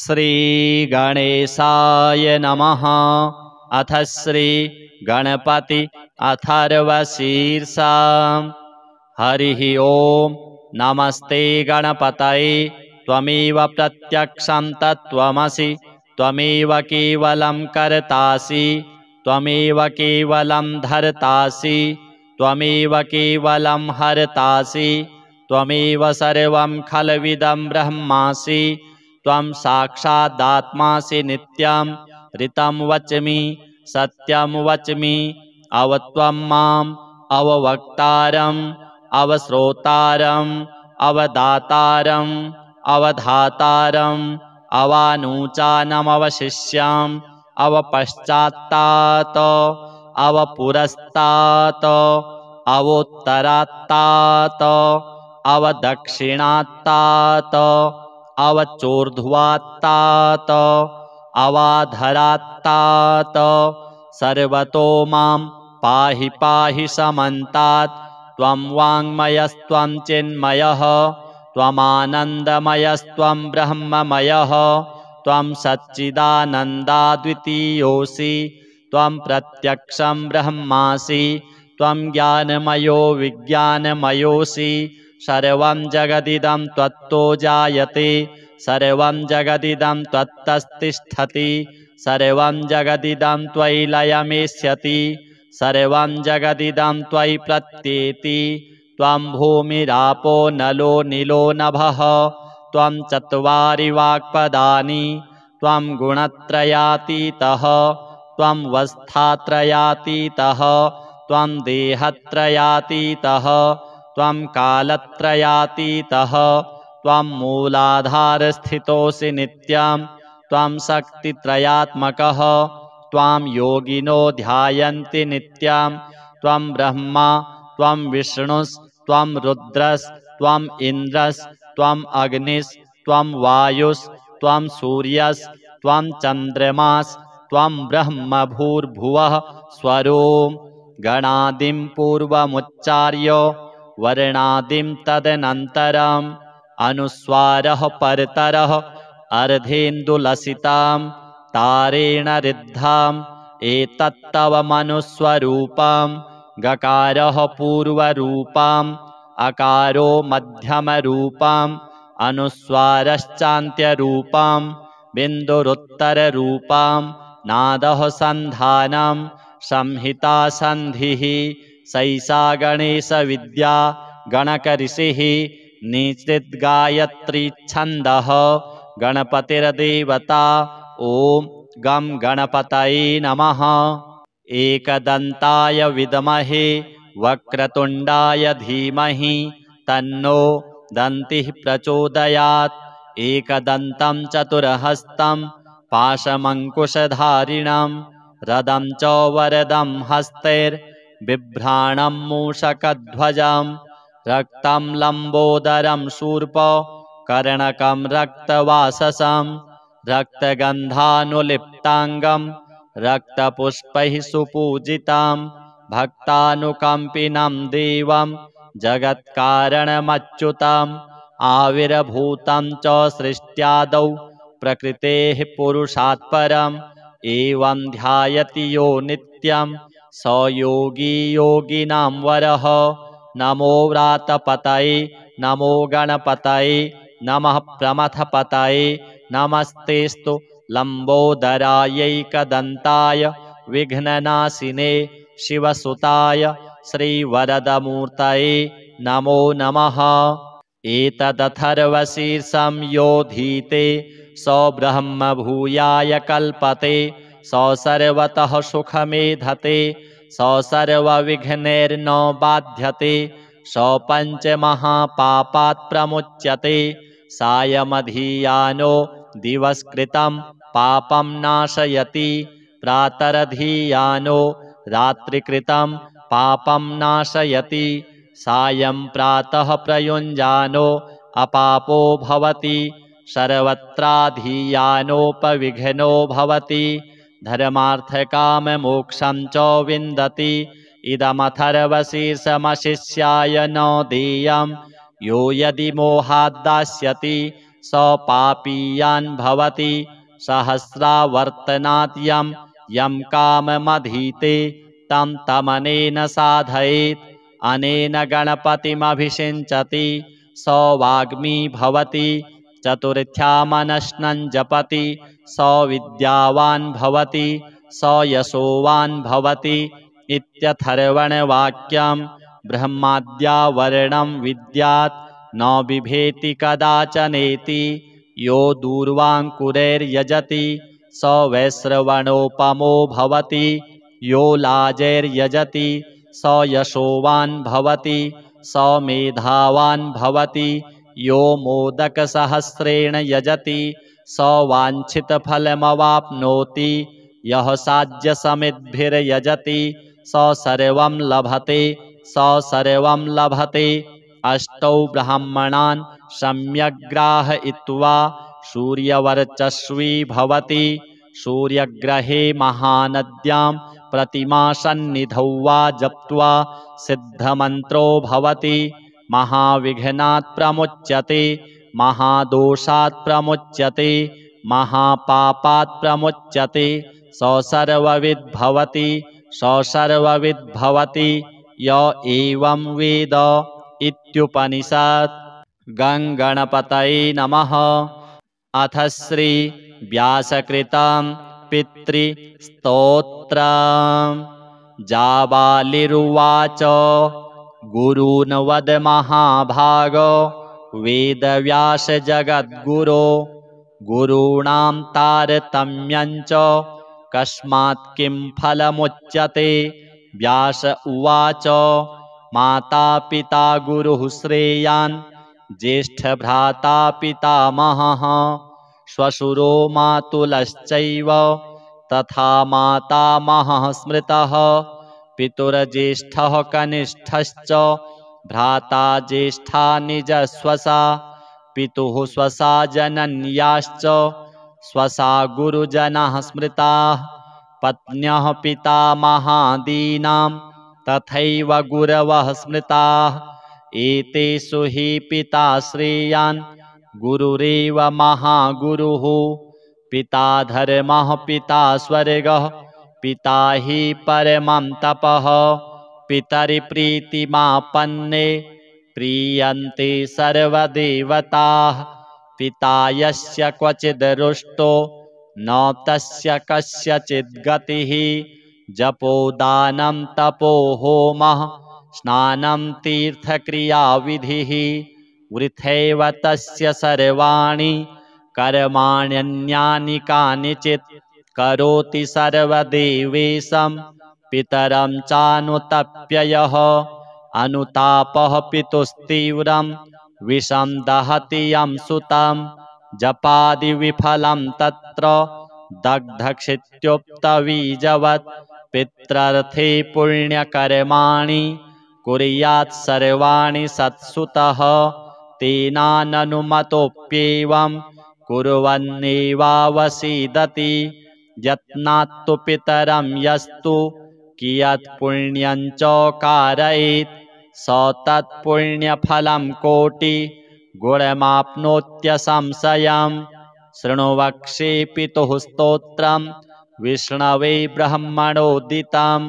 श्रीगणेशाय नमः। अथ श्री गणपति अथर्वशीर्षा। हरिः ओम। नमस्ते गणपतये त्वमेव प्रत्यक्षं तत्त्वमसि त्वमेव केवलं कर्तासि त्वमेव केवलं धर्तासि त्वमेव केवलं हर्तासि त्वमेव सर्वं खल्विदं ब्रह्मासि त्वं साक्षादात्मासि नित्यं ऋतं वच्मि सत्यं वच्मि अवत्वं माम् अववक्तारम् अवश्रोतारम् अवदातारम् अवधातारम् अवानूचानमवशिष्याम् अवपश्चात्तात् अवपुरस्तात् अवोत्तरात्तात् अवदक्षिणात्तात् अवचोर्ध्वात्तात् अवाधरात्तात् सर्वतो मां पाहि पाहि समन्तात् त्वं वाङ्मयस्त्वं चिन्मयः त्वमानन्दमयस्त्वं ब्रह्ममयः त्वं सच्चिदानन्दाद्वितीयोऽसि त्वं प्रत्यक्षं ब्रह्मासि त्वं ज्ञानमयो विज्ञानमयोऽसि सर्वं जगदिदं त्वत्तो जायते सर्वं जगदिदं त्वत्तस्तिष्ठति सर्वं जगदिदं त्वयि लयमेष्यति सर्वं जगदिदं त्वयि प्रत्येति त्वं भूमिरापो नलो नीलो नभः त्वं चत्वारि वाक्पदानि त्वं गुणत्रयातीतः त्वं वस्थात्रयातीतः त्वं देहत्रयातीतः त्वं कालत्रयातीतः त्वं मूलाधारस्थितोऽसि नित्यं त्वं शक्तित्रयात्मकः त्वां योगिनो ध्यायन्ति नित्यं त्वं ब्रह्मा त्वं विष्णुस्त्वं रुद्रस्त्वम् इन्द्रस्त्वम् अग्निस्त्वं वायुस्त्वं सूर्यस्त्वं चन्द्रमास्त्वं ब्रह्म भूर्भुवः स्वरों गणादिं पूर्वमुच्चार्य वर्णादिं तदनन्तरम् अनुस्वारः परतरः अर्धेन्दुलसितां तारेण रिद्धाम् एतत्तव मनुस्वरूपं गकारः पूर्वरूपम् अकारो मध्यमरूपम् अनुस्वारश्चान्त्यरूपम् बिन्दुरुत्तररूपम् नादः सन्धानं संहिता सन्धिः सैषा गणेशविद्या गणकऋषिः निश्चिद्गायत्री छन्दः गणपतिर्देवता। ॐ गं गणपतये नमः। एकदन्ताय विद्महे वक्रतुण्डाय धीमहि तन्नो दन्तिः प्रचोदयात्। एकदन्तं चतुर्हस्तं पाशमङ्कुशधारिणं रदं च वरदं हस्तैर्बिभ्राणं मूषकध्वजं रक्तं लम्बोदरं शूर्पकर्णकं रक्तवाससं रक्तगन्धानुलिप्ताङ्गं रक्तपुष्पैः सुपूजितं भक्तानुकम्पिनं देवं जगत्कारणमच्युतम् आविर्भूतं च सृष्ट्यादौ प्रकृतेः पुरुषात् परम् एवं ध्यायति यो नित्यं स योगी योगिनां वरः। नमो व्रातपतये नमो गणपतये नमः प्रमथपतये नमस्तेस्तु लम्बोदरायैकदन्ताय विघ्ननाशिने शिवसुताय श्रीवरदमूर्तये नमो नमः। एतदथर्वशीर्षं योधीते स ब्रह्म भूयाय कल्पते स सर्वतः सुखमेधते स सर्वविघ्नैर्न बाध्यते स पञ्चमहापापात् प्रमुच्यते सायमधीयानो दिवस्कृतं पापं नाशयति प्रातरधीयानो रात्रिकृतं पापं नाशयति सायं प्रातः प्रयुञ्जानो अपापो भवति सर्वत्राधीयानोपविघ्नो भवति धर्मार्थकाममोक्षं च विन्दति इदमथर्वशीर्षमशिष्याय न देयं यो यदि मोहाद्दास्यति स पापीयान् भवति सहस्रावर्तनात् यं काममधीते तं तमनेन साधयेत् अनेन गणपतिमभिषिञ्चति स वाग्मी भवति चतुर्थ्यामनश्नं जपति स विद्यावान् भवति स यशोवान् भवति इत्यथर्वणवाक्यं ब्रह्माद्यावर्णं विद्यात् न बिभेति कदाचनेति यो दूर्वाङ्कुरैर्यजति स वैश्रवणोपमो भवति यो लाजैर्यजति स यशोवान् भवति स मेधावान् भवति यो मोदकसहस्रेण यजति स वाञ्छितफलमवाप्नोति यः साज्यसमिद्भिर्यजति स सर्वं लभते स सर्वं लभते अष्टौ ब्राह्मणान् सम्यग्राहयित्वा सूर्यवर्चस्वी भवति सूर्यग्रहे महानद्यां प्रतिमासन्निधौ वा जप्त्वा सिद्धमन्त्रो भवति महाविघ्नात् प्रमुच्यते महादोषात् प्रमुच्यते महापापात् प्रमुच्यते स सर्वविद् भवति स सर्वविद् भवति य एवं वेद इत्युपनिषत्। गणपतये नमः। अथ श्री व्यासकृतं पितृस्तोत्रम्। जाबालिरुवाच गुरून् वद महाभागो वेदव्यास जगद्गुरो गुरूणां तारतम्यञ्च कस्मात् किं फलमुच्यते। व्यास उवाच माता पिता गुरुः श्रेयान् ज्येष्ठभ्राता पितामहः श्वशुरो मातुलश्चैव तथा मातामहः स्मृतः पितुर्ज्येष्ठः कनिष्ठश्च भ्राता ज्येष्ठा निजस्वसा पितुः स्वसा जनन्याश्च स्वसा गुरुजनाः स्मृताः पत्न्यः पितामहादीनां तथैव गुरवः स्मृताः एतेषु हि पिता श्रेयान् गुरुरेव महागुरुः पिता धर्मः पिता स्वर्गः पिता हि परमं तपः पितरिप्रीतिमापन्ने प्रीयन्ते सर्वदेवताः पिता यस्य क्वचिद् रुष्टो न तस्य कस्यचिद् गतिः जपोदानं तपो होमः स्नानं तीर्थक्रियाविधिः वृथैव तस्य सर्वाणि कर्माण्यन्यानि कानिचित् करोति सर्वदेवेशं पितरं चानुतप्य यः अनुतापः पितुस्तीव्रं विषं दहति यं सुतं जपादिविफलं तत्र दग्धक्षित्युक्तबीजवत् पित्रर्थे पुण्यकर्माणि कुर्यात् सर्वाणि सत्सुतः तेनाननुमतोऽप्येवं कुर्वन्नेवावसीदति यत्नात्तु पितरं यस्तु कियत् पुण्यञ्च कारयेत् स तत्पुण्यफलं कोटि गुणमाप्नोत्यसंशयम् शृणु वक्ष्ये पितुः स्तोत्रं विष्णवे ब्रह्मणोदितं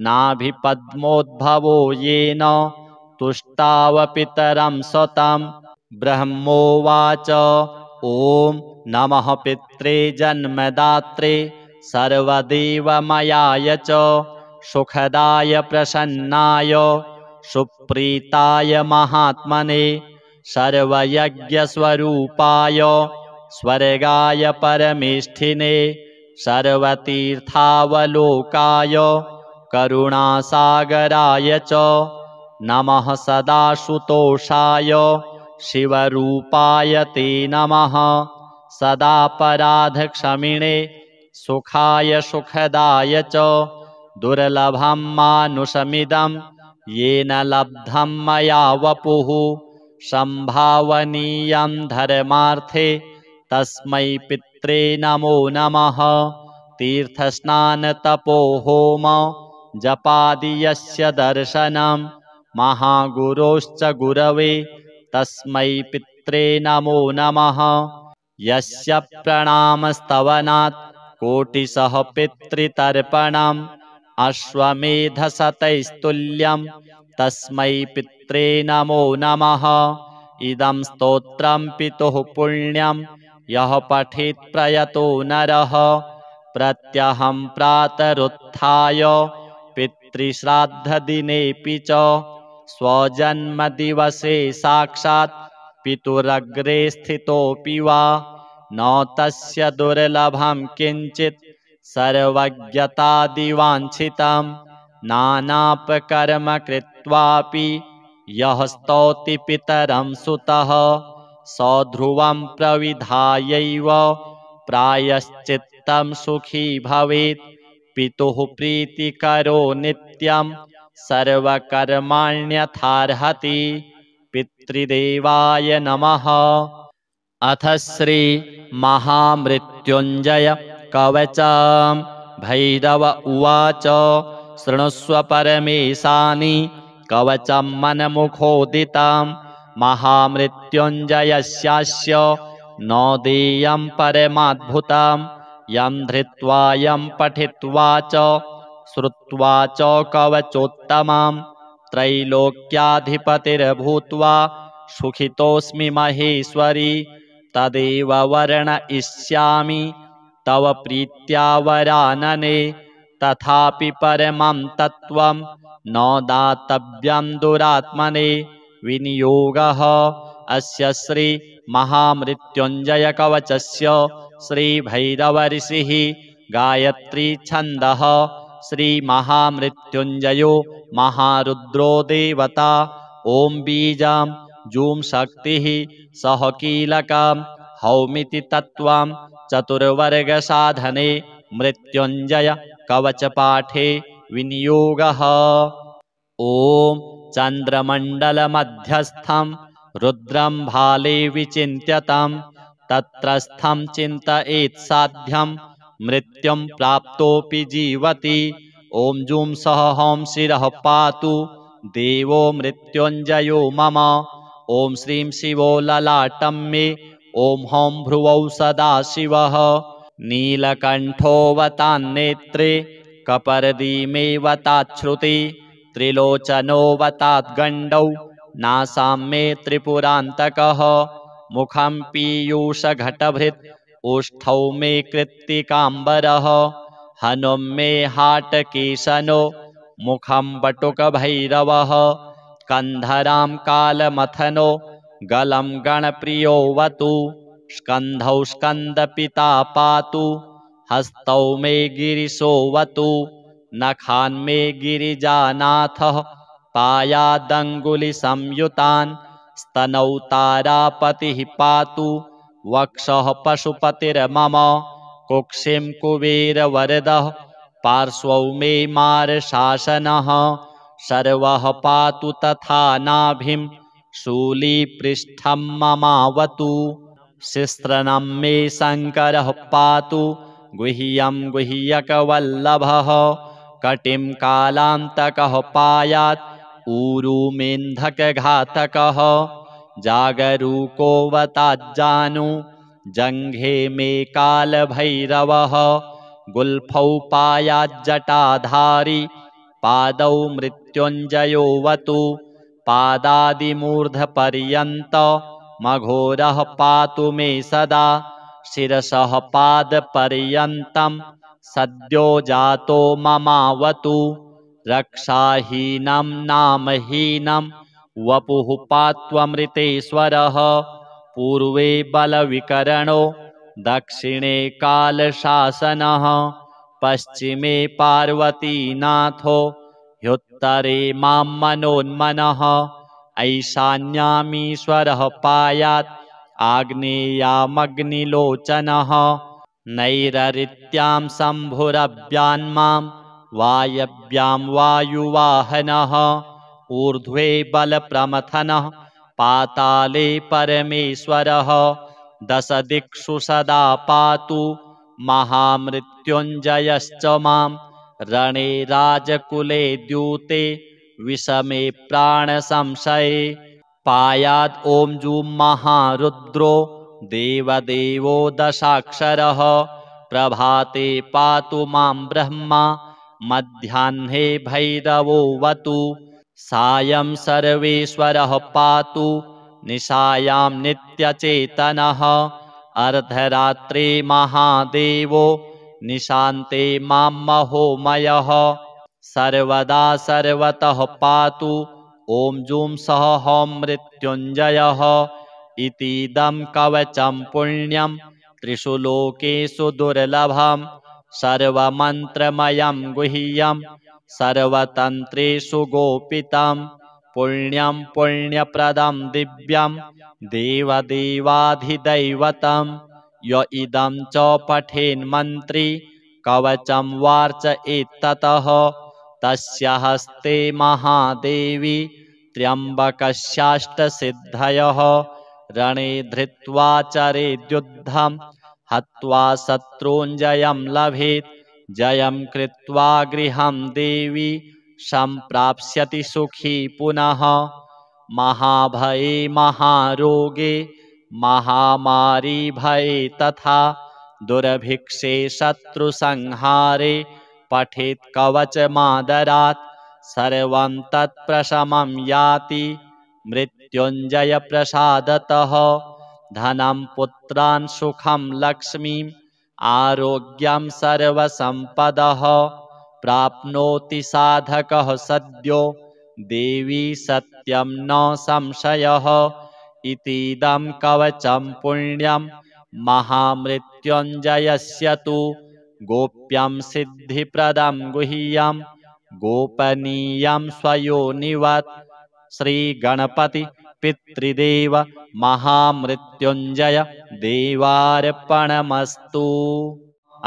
नाभिपद्मोद्भवो येन तुष्टाव पितरं सतं ब्रह्मोवाच ॐ नमः पित्रे जन्मदात्रे सर्वदेवमयाय च सुखदाय प्रसन्नाय सुप्रीताय महात्मने सर्वयज्ञस्वरूपाय स्वर्गाय परमेष्ठिने सर्वतीर्थावलोकाय करुणासागराय च नमः सदाशुतोषाय शिवरूपाय ते नमः सदापराधक्षमिणे सुखाय सुखदाय च दुर्लभं मानुषमिदं येन लब्धं मया वपुः संभावनीयं धर्मार्थे तस्मै पित्रे नमो नमः तीर्थस्नानतपो होम जपादि यस्य दर्शनं महागुरोश्च गुरवे तस्मै पित्रे पित्रे नमो नमः। यस्य प्रणामस्तवनात् कोटिशः पितृतर्पणम् अश्वमेधशतैस्तुल्यं तस्मै पित्रे नमो नमः। इदं स्तोत्रं पितुः पुण्यं यः पठेत् प्रयतो नरः। प्रत्यहं प्रातरुत्थाय पितृश्राद्धदिनेऽपि च स्वजन्मदिवसे साक्षात् पितुरग्रे स्थितोऽपि वा न तस्य दुर्लभं किञ्चित् सर्वज्ञतादिवाञ्छितं नानापकर्म कृत्वापि यः स्तौति पितरं सुतः स ध्रुवं प्रविधायैव प्रायश्चित्तं सुखी भवेत्। पितुः प्रीतिकरो नित्यं सर्वकर्माण्यथार्हति। पितृदेवाय नमः। अथ श्री महामृत्युञ्जय कवचम् भैरव उवाच शृणुष्व परमेशानि कवचं मनमुखोदितं महामृत्युञ्जयस्यास्य न देयं परमाद्भुतं यं धृत्वा यं पठित्वा च श्रुत्वा च कवचोत्तमं त्रैलोक्याधिपतिर्भूत्वा सुखितोऽस्मि महेश्वरी। तदेव वर्णयिष्यामि तव प्रीत्या वरानने। तथापि परमं तत्त्वं न दातव्यं दुरात्मने। विनियोगः अस्य श्री महामृत्युञ्जय कवचस्य श्री भैरव ऋषिः गायत्री छन्दः। श्री महामृत्युञ्जयो महारुद्रो देवता। ओं बीजं जूं शक्तिः सह कीलकं हौमिति तत्त्वं चतुर्वर्गसाधने मृत्युञ्जय कवचपाठे विनियोगः। ॐ चन्द्रमण्डलमध्यस्थं रुद्रं भाले विचिन्त्यतं तत्रस्थं चिन्तयेत् साध्यं मृत्युं प्राप्तोऽपि जीवति। ॐ जूं सह हौं शिरः पातु देवो मृत्युञ्जयो मम। ॐ श्रीं शिवो ललाटं मे। ॐ हौं भ्रुवौ सदाशिवः। नीलकण्ठोऽवतान्नेत्रे कपर्दीमेऽवताच्छ्रुति त्रिलोचनोऽवताद्गण्डौ नासां मे त्रिपुरान्तकः। मुखं पीयूषघटभृत् ओष्ठौ मे कृत्तिकाम्बरः। हनुं मे हाटकेशनो मुखं बटुकभैरवः। स्कन्धरां कालमथनो गलं गणप्रियोऽवतु। स्कन्धौ स्कन्दपिता पातु हस्तौ मे गिरिशोऽवतु। नखान् मे गिरिजानाथः पायादङ्गुलिसंयुतान्। स्तनौ तारापतिः पातु वक्षः पशुपतिर्मम। कुक्षिं कुबेरवरदः पार्श्वौ मे मारशासनः। सर्वः पातु तथा नाभिं शूलीपृष्ठं ममावतु। शिश्रनं मे शङ्करः पातु गुह्यं गुह्यकवल्लभः। कटिं कालान्तकः पायात् ऊरू मेन्धकघातकः। जागरूकोऽवताज्जानु जङ्घे मे कालभैरवः। गुल्फौ पायाज्जटाधारी पादौ मृत्युञ्जयोऽवतु। पादादिमूर्धपर्यन्तमघोरः पातु मे सदा। शिरसः पादपर्यन्तं सद्यो जातो ममावतु। रक्षाहीनं नामहीनं वपुः पात्वमृतेश्वरः। पूर्वे बलविकरणो दक्षिणे कालशासनः। पश्चिमे पार्वतीनाथो ह्युत्तरे मां मनोन्मनः। ऐशान्यामीश्वरः पायात् आग्नेयामग्निलोचनः। नैरृत्यां शम्भुरव्यान्मां वायव्यां वायुवाहनः। ऊर्ध्वे बलप्रमथनः पाताले परमेश्वरः। दशदिक्षु सदा पातु महामृत्युञ्जयश्च मां। रणे राजकुले द्यूते विषमे प्राणसंशये पायाद् ॐ जूं महारुद्रो देवदेवो दशाक्षरः प्रभाते पातु मां ब्रह्मा मध्याह्ने भैरवोऽवतु सायं सर्वेश्वरः पातु निशायां नित्यचेतनः अर्धरात्रे महादेवो निशान्ते मां महोमयः सर्वदा सर्वतः पातु ॐ जूं सः हौं मृत्युञ्जयः इतीदं कवचं पुण्यं त्रिषु लोकेषु दुर्लभं सर्वमन्त्रमयं गुह्यं सर्वतन्त्रेषु गोपितं पुण्यं पुण्यप्रदं दिव्यं देवदेवाधिदैवतं य इदं च पठेन्मन्त्री कवचं वार्चयेत्ततः तस्य हस्ते महादेवी त्र्यम्बकस्याष्टसिद्धयः रणे धृत्वा चरेद्युद्धं हत्वा शत्रूञ्जयं लभेत् जयं कृत्वा गृहं देवी सम्प्राप्स्यति सुखी पुनः महाभये महारोगे महामारी भये तथा दुर्भिक्षे शत्रुसंहारे पठेत् कवचमादरात् सर्वं तत्प्रशमं याति मृत्युञ्जयप्रसादतः धनं पुत्रान् सुखं लक्ष्मीम् आरोग्यं सर्वसम्पदः प्राप्नोति साधकः सद्यो देवी सत्यं न संशयः इतीदं कवचं पुण्यं महामृत्युञ्जयस्य तु गोप्यं सिद्धिप्रदं गुह्यं गोपनीयं स्वयोनिवत् श्रीगणपति पितृदेव महामृत्युञ्जय देवार्पणमस्तु।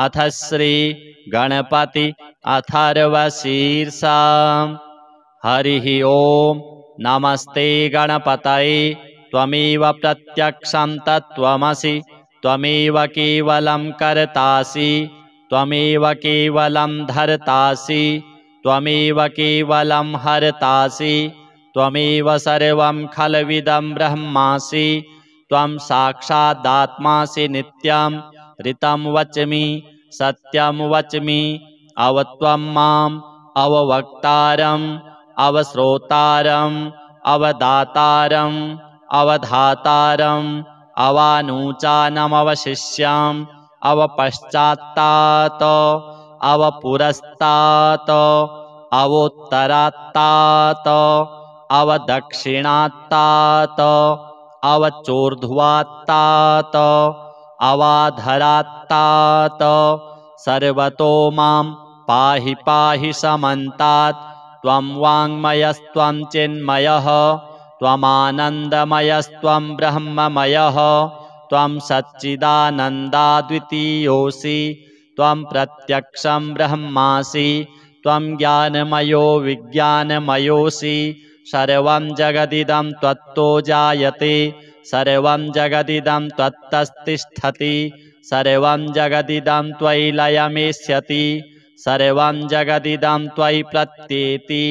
अथ श्री गणपति अथर्वशीर्षा। हरिः ओम नमस्ते गणपतये त्वमेव प्रत्यक्षं तत्त्वमसि त्वमेव केवलं कर्तासि त्वमेव केवलं धर्तासि त्वमेव केवलं हर्तासि त्वमेव सर्वं खल्विदं ब्रह्मासि त्वं साक्षादात्मासि नित्यं ऋतं वच्मि सत्यं वच्मि अवत्वं माम् अववक्तारम् अवश्रोतारम् अवदातारम् अवधातारम् अवानूचानमवशिष्याम् अवपश्चात्तात् अवपुरस्तात् अवोत्तरात्तात् अवदक्षिणात्तात् अवचोर्ध्वात्तात् अवाधरात्तात् सर्वतो मां पाहि पाहि समन्तात् त्वं वाङ्मयस्त्वं चिन्मयः त्वमानन्दमयस्त्वं ब्रह्ममयः त्वं सच्चिदानन्दाद्वितीयोऽसि त्वं प्रत्यक्षं ब्रह्मासि त्वं ज्ञानमयो विज्ञानमयोऽसि सर्वं जगदिदं त्वत्तो जायते सर्वं जगदिदं त्वत्तस्तिष्ठति सर्वं जगदिदं त्वयि लयमेष्यति सर्वं जगदिदं त्वयि प्रत्येति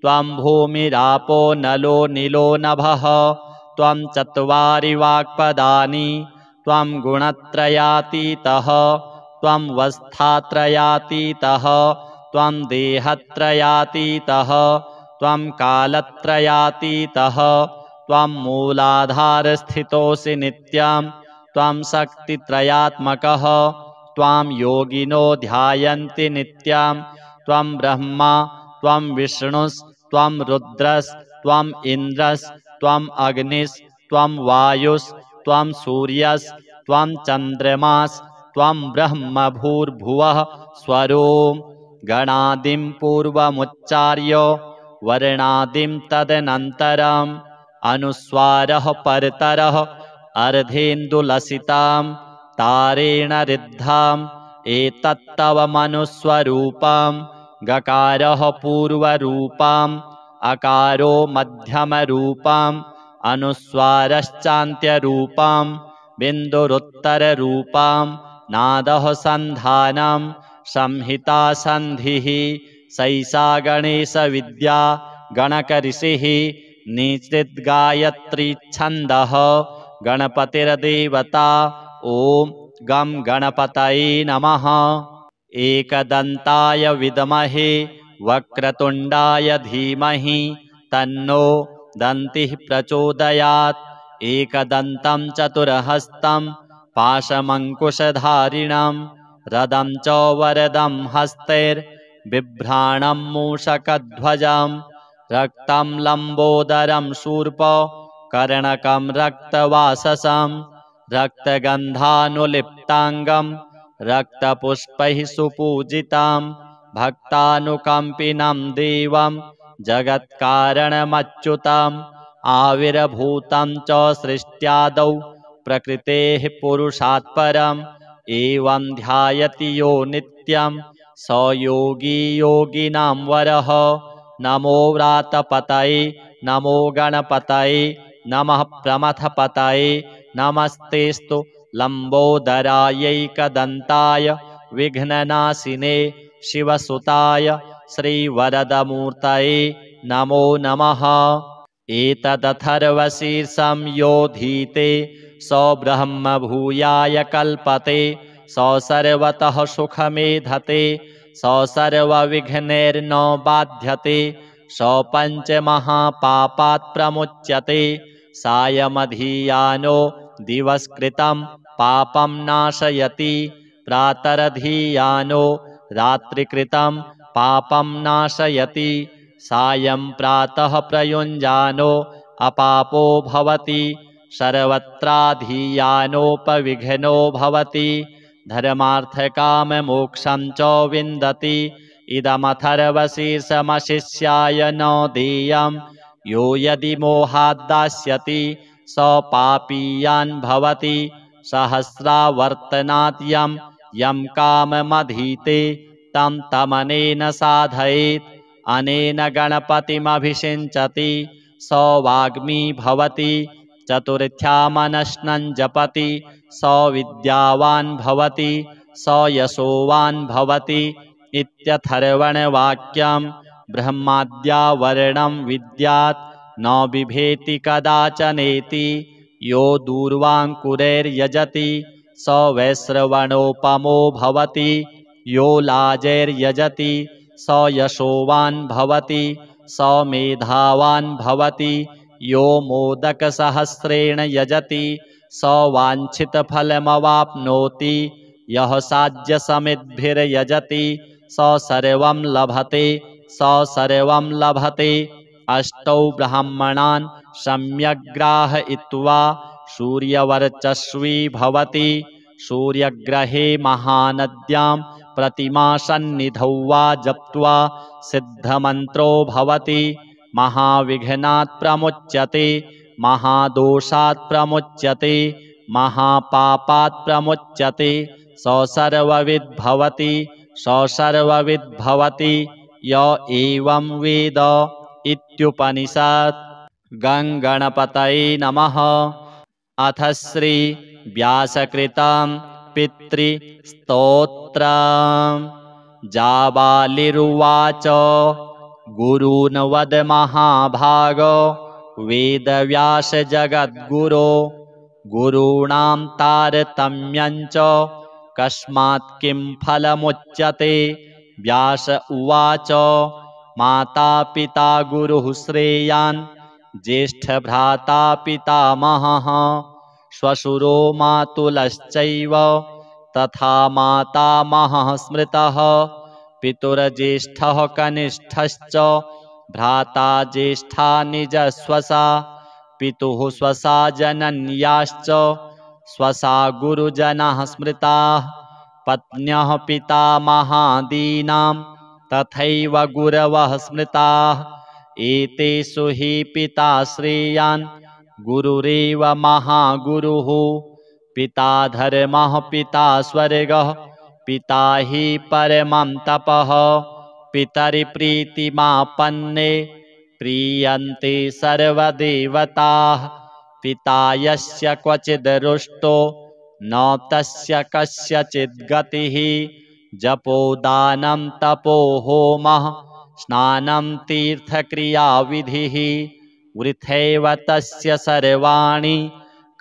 त्वं भूमिरापो नलो नीलो नभः त्वं चत्वारि वाक्पदानि त्वं गुणत्रयातीतः त्वं वस्थात्रयातीतः त्वं देहत्रयातीतः त्वं कालत्रयातीतः त्वं मूलाधारस्थितोऽसि नित्यं त्वं शक्तित्रयात्मकः त्वां योगिनो ध्यायन्ति नित्यं त्वं ब्रह्मा त्वं विष्णुस्त्वं रुद्रस्त्वम् इन्द्रस्त्वम् अग्निस्त्वं वायुस्त्वं सूर्यस्त्वं चन्द्रमास्त्वं ब्रह्म भूर्भुवः स्वरों गणादिं पूर्वमुच्चार्य वर्णादिं तदनन्तरम् अनुस्वारः परतरः अर्धेन्दुलसितां तारेण रिद्धाम् एतत्तव मनुस्वरूपं गकारः पूर्वरूपम् अकारो मध्यमरूपम् अनुस्वारश्चान्त्यरूपम् बिन्दुरुत्तररूपम् नादः सन्धानम् संहिता सन्धिः सैषा गणेशविद्या गणकऋषिः निश्चिद्गायत्री छन्दः गणपतिर्देवता ॐ गं गणपतये नमः। एकदन्ताय विद्महे वक्रतुण्डाय धीमहि तन्नो दन्तिः प्रचोदयात्। एकदन्तं चतुर्हस्तं पाशमङ्कुशधारिणं रदं च वरदं हस्तैर्बिभ्राणं मूषकध्वजं रक्तं लम्बोदरं शूर्प कर्णकं रक्तवाससं रक्तगन्धानुलिप्ताङ्गं रक्तपुष्पैः सुपूजितं भक्तानुकम्पिनं देवं जगत्कारणमच्युतम् आविर्भूतं च सृष्ट्यादौ प्रकृतेः पुरुषात् परम् एवं ध्यायति यो नित्यं स योगी योगिनां वरः। नमो व्रातपतये नमो गणपतये नमः प्रमथपतये नमस्तेस्तु लम्बोदरायैकदन्ताय विघ्ननाशिने शिवसुताय श्रीवरदमूर्तये नमो नमः। एतदथर्वशीर्षं योधीते स ब्रह्म भूयाय कल्पते स सर्वतः सुखमेधते स सर्वविघ्नैर्न बाध्यते स पञ्चमहापापात् प्रमुच्यते सायमधीयानो दिवस्कृतं पापं नाशयति प्रातरधीयानो रात्रिकृतं पापं नाशयति सायं प्रातः प्रयुञ्जानो अपापो भवति सर्वत्राधीयानोपविघ्नो भवति धर्मार्थकाममोक्षं च विन्दति। इदमथर्वशीर्षमशिष्याय न देयं यो यदि मोहाद्दास्यति स पापीयान् भवति सहस्रावर्तनात् यं काममधीते तं तमनेन साधयेत् अनेन गणपतिमभिषिञ्चति स वाग्मी भवति चतुर्थ्यामनश्नं जपति स विद्यावान् भवति स यशोवान् भवति इत्यथर्वणवाक्यं ब्रह्माद्यावर्णं विद्यात् न बिभेति कदाचनेति यो दूर्वाङ्कुरैर्यजति स वैश्रवणोपमो भवति यो लाजैर्यजति स यशोवान् भवति स मेधावान् भवति यो मोदकसहस्रेण यजति स वाञ्छितफलमवाप्नोति यः साज्यसमिद्भिर्यजति स सर्वं लभते स सर्वं लभते। अष्टौ ब्राह्मणान् सम्यग्ग्राहयित्वा सूर्यवर्चस्वी भवति सूर्यग्रहे महानद्यां प्रतिमासन्निधौ वा जप्त्वा सिद्धमन्त्रो भवति महाविघ्नात् प्रमुच्यते महादोषात् प्रमुच्यते महापापात् प्रमुच्यते स सर्वविद्भवति स सर्वविद्भवति य एवं वेद इत्युपनिषत्। गणपतये नमः। अथ श्री व्यासकृतं पितृस्तोत्रम्। जाबालिरुवाच गुरून् वद महाभागो वेदव्यास जगद्गुरो गुरूणां तारतम्यं च कस्मात् किं फलमुच्यते। व्यास उवाच माता पिता गुरुः श्रेयान् ज्येष्ठभ्राता पितामहः श्वशुरो मातुलश्चैव तथा मातामहः स्मृतः पितुर्ज्येष्ठः कनिष्ठश्च भ्राता ज्येष्ठा निजस्वसा पितुः स्वसा जनन्याश्च स्वसा गुरुजनाः स्मृताः पत्न्यः पितामहादीनां तथैव गुरवः स्मृताः एतेषु हि पिता श्रेयान् गुरुरेव महागुरुः पिता धर्मः पिता स्वर्गः पिता हि परमं तपः पितरिप्रीतिमापन्ने प्रीयन्ते सर्वदेवताः पिता यस्य क्वचिद् न तस्य कस्यचिद् गतिः जपो दानं तपो होमः स्नानं तीर्थक्रियाविधिः वृथैव तस्य सर्वाणि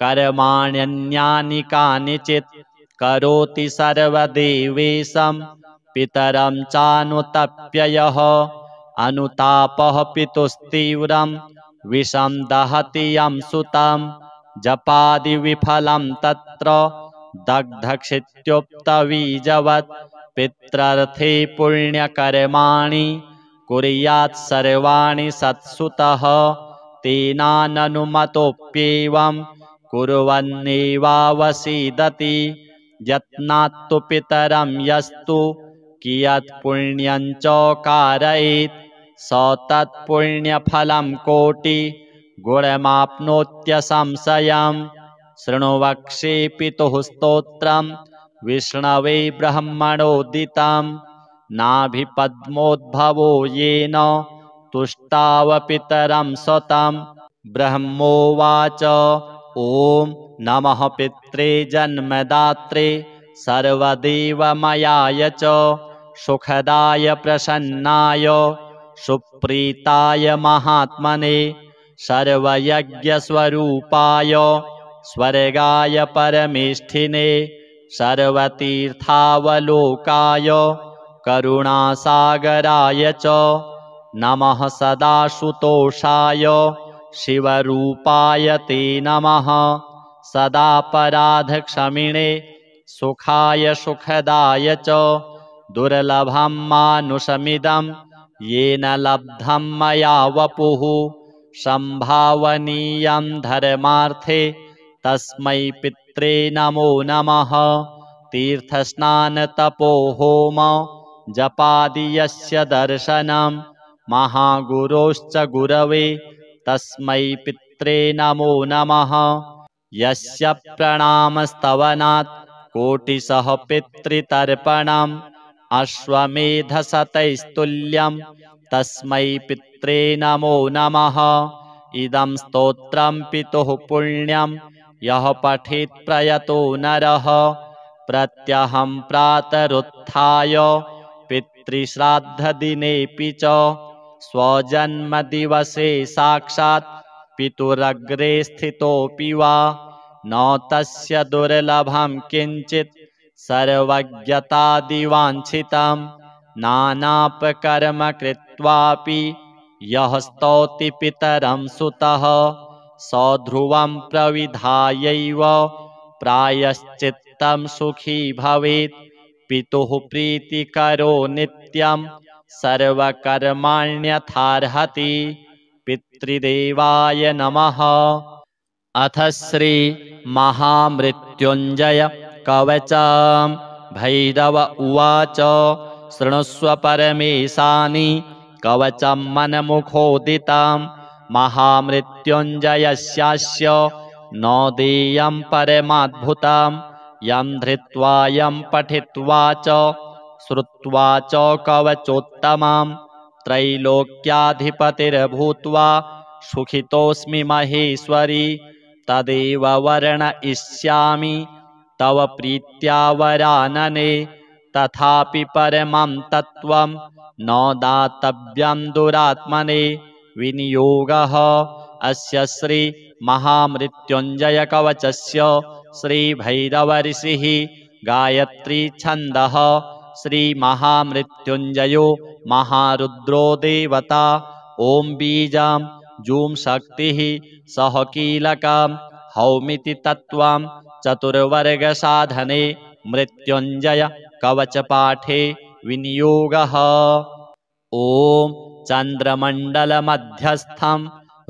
कर्माण्यन्यानि कानिचित् करोति सर्वदेवेशं पितरं चानुतप्य यः अनुतापः पितुस्तीव्रं विषं दहति यं सुतं जपादिविफलं तत्र दग्धक्षित्युक्तबीजवत् पित्रर्थे पुण्यकर्माणि कुर्यात् सर्वाणि सत्सुतः तेनाननुमतोऽप्येवं कुर्वन्नेवावसीदति यत्नात्तु पितरं यस्तु कियत् पुण्यं च कारयेत् स तत्पुण्यफलं कोटि गुणमाप्नोत्यसंशयम् शृणु वक्ष्ये पितुः स्तोत्रं विष्णवे ब्रह्मणोदितं नाभिपद्मोद्भवो येन तुष्टावपितरं सतं ब्रह्मोवाच ॐ नमः पित्रे जन्मदात्रे सर्वदेवमयाय च सुखदाय प्रसन्नाय सुप्रीताय महात्मने सर्वयज्ञस्वरूपाय स्वर्गाय परमेष्ठिने सर्वतीर्थावलोकाय करुणासागराय च नमः सदाशुतोषाय शिवरूपाय ते नमः सदापराधक्षमिणे सुखाय सुखदाय च दुर्लभं मानुषमिदं येन लब्धं मया वपुः संभावनीयं धर्मार्थे तस्मै पित्रे नमो नमः तीर्थस्नानतपोहोम जपादि यस्य दर्शनं महागुरोश्च गुरवे तस्मै पित्रे नमो नमः यस्य प्रणामस्तवनात् कोटिशः पितृतर्पणम् अश्वमेधशतैस्तुल्यं तस्मै पित्रे नमो नमः इदं स्तोत्रं पितुः पुण्यं यः पठेत् प्रयतो नरः प्रत्यहं प्रातरुत्थाय पितृश्राद्धदिनेऽपि च स्वजन्मदिवसे साक्षात् पितुरग्रे स्थितोऽपि वा न तस्य दुर्लभं किञ्चित् सर्वज्ञतादिवाञ्छितं नानापकर्म कृत्वापि यः स्तौति पितरं सुतः सध्रुवं प्रविधायैव प्रायश्चित्तं सुखी भवेत् पितुः प्रीतिकरो नित्यं सर्वकर्माण्यथार्हति पितृदेवाय नमः। अथ श्री महामृत्युञ्जय कवचं भैरव उवाच शृणुष्व परमेशानि कवचं मनमुखोदितं महामृत्युञ्जयस्यास्य न देयं परमाद्भुतं यं धृत्वा यं पठित्वा च श्रुत्वा च कवचोत्तमं त्रैलोक्याधिपतिर्भूत्वा सुखितोऽस्मि महेश्वरी तदेव वर्णयिष्यामि तव प्रीत्या वरानने तथापि परमं तत्त्वं न दातव्यं दुरात्मने विनियोगः अस्य श्री महामृत्युञ्जय कवचस्य श्री भैरव ऋषिः गायत्री छन्दः श्री महामृत्युञ्जयो महारुद्रो देवता ॐ बीजं जूं शक्तिः सह कीलकं हौमिति तत्त्वं चतुर्वर्गसाधने मृत्युञ्जय कवचपाठे विनियोगः। ॐ चन्द्रमण्डलमध्यस्थं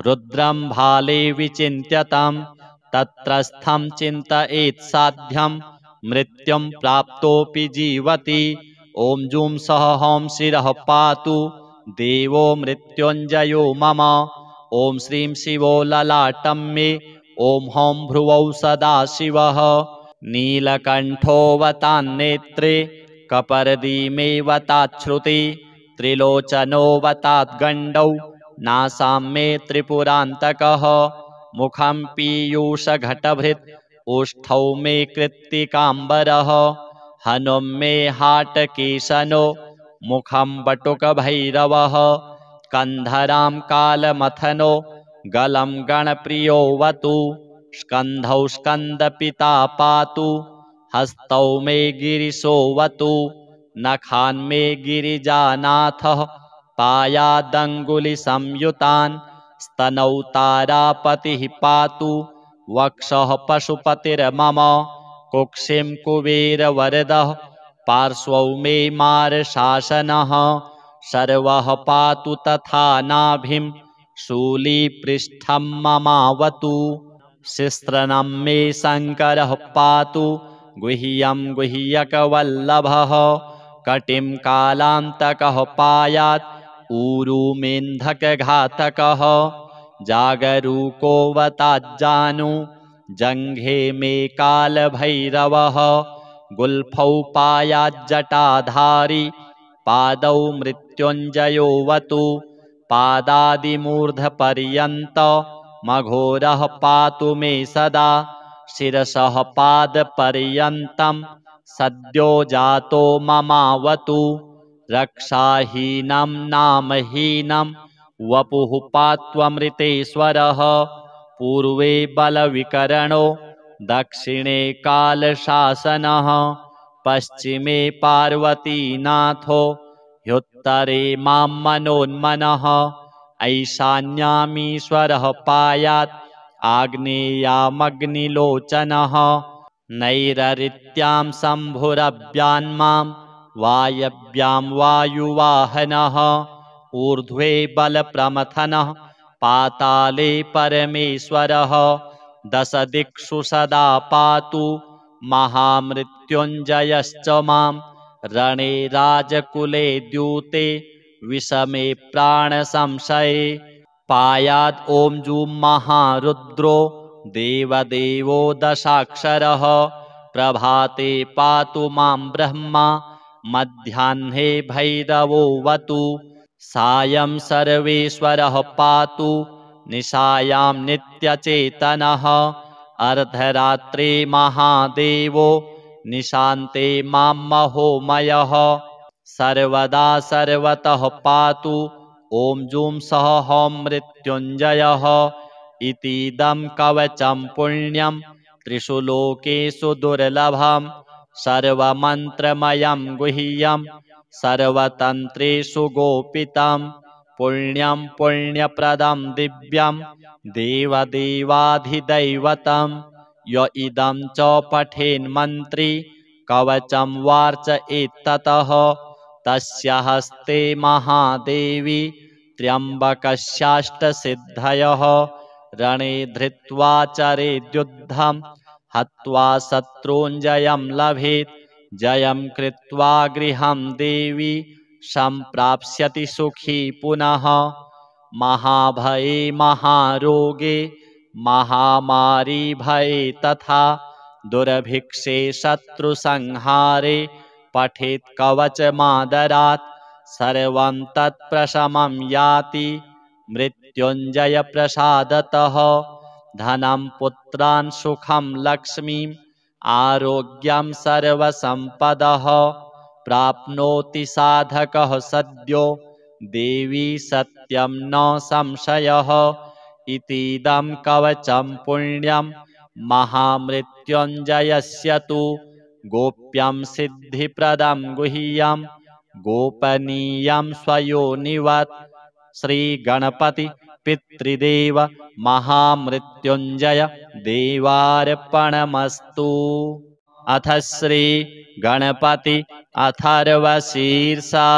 रुद्रं भाले विचिन्त्यतं तत्रस्थं चिन्तयेत् साध्यं मृत्युं प्राप्तोऽपि जीवति ॐ जूं सह हौं शिरः पातु देवो मृत्युञ्जयो मम ॐ श्रीं शिवो ललाटं मे ॐ हौं भ्रुवौ सदाशिवः नीलकण्ठोऽवतान्नेत्रे कपर्दीमेवताच्छ्रुति त्रिलोचनोऽवताद्गण्डौ नासां मे त्रिपुरान्तकः मुखं पीयूषघटभृत् ओष्ठौ मे कृत्तिकाम्बरः हनुं मे हाटकेशनो मुखं बटुकभैरवः कन्धरां कालमथनो गलं गणप्रियोऽवतु स्कन्धौ स्कन्दपिता पातु हस्तौ मे गिरिशोऽवतु नखान्मे गिरिजानाथः पायादङ्गुलिसंयुतान् स्तनौ तारापतिः पातु वक्षः पशुपतिर्मम कुक्षिं कुबेरवरदः पार्श्वौ मे मारशासनः सर्वः पातु तथा नाभिं शूलीपृष्ठं ममावतु शिस्त्रनं मे शङ्करः पातु गुह्यं गुह्यकवल्लभः कटिं कालान्तकः पायात् ऊरुमेन्धकघातकः जागरूकोऽवताज्जानु जङ्घे मे कालभैरवः गुल्फौ पायाज्जटाधारी पादौ मृत्युञ्जयोऽवतु पादादिमूर्धपर्यन्त मघोरः पातु मे सदा शिरसः पादपर्यन्तं सद्यो जातो ममावतु रक्षाहीनं नामहीनं वपुः पात्वमृतेश्वरः पूर्वे बलविकरणो दक्षिणे कालशासनः पश्चिमे पार्वतीनाथो ह्युत्तरे मां मनोन्मनः ऐशान्यामीश्वरः पायात् आग्नेयामग्निलोचनः नैररित्यां शम्भुरव्यान्मां वायव्यां वायुवाहनः ऊर्ध्वे बलप्रमथनः पाताले परमेश्वरः दशदिक्षु सदा पातु महामृत्युञ्जयश्च मां रणे राजकुले द्यूते विषमे प्राणसंशये पायात् ॐ जूं महारुद्रो देवदेवो दशाक्षरः प्रभाते पातु मां ब्रह्मा मध्याह्ने भैरवोऽवतु सायं सर्वेश्वरः पातु निशायां नित्यचेतनः अर्धरात्रे महादेवो निशान्ते मां महोमयः सर्वदा सर्वतः पातु ॐ जूं सः हौं मृत्युञ्जयः इतीदं कवचं पुण्यं त्रिषु लोकेषु दुर्लभं सर्वमन्त्रमयं गुह्यं सर्वतन्त्रेषु गोपितं पुण्यं पुण्यप्रदं दिव्यं देवदेवाधिदैवतं य इदं च पठेन्मन्त्री कवचं वार्चयेत्ततः तस्य हस्ते महादेवी त्र्यम्बकस्याष्टसिद्धयः रणे धृत्वा चरेद्युद्धं हत्वा शत्रूञ्जयं लभेत् जयं कृत्वा गृहं देवी सम्प्राप्स्यति सुखी पुनः महाभये महारोगे महामारी भये तथा दुर्भिक्षे शत्रुसंहारे पठेत् कवचमादरात् सर्वं तत्प्रशमं याति मृत्युञ्जयप्रसादतः धनं पुत्रान् सुखं लक्ष्मीम् आरोग्यं सर्वसम्पदः प्राप्नोति साधकः सद्यो देवी सत्यं न संशयः इतीदं कवचं पुण्यं महामृत्युञ्जयस्य तु गोप्यं सिद्धिप्रदं गुह्यं गोपनीयं स्वयोनिवत् श्रीगणपति पितृदेव महामृत्युञ्जय देवार्पणमस्तु। अथ श्री गणपति अथर्वशीर्षा।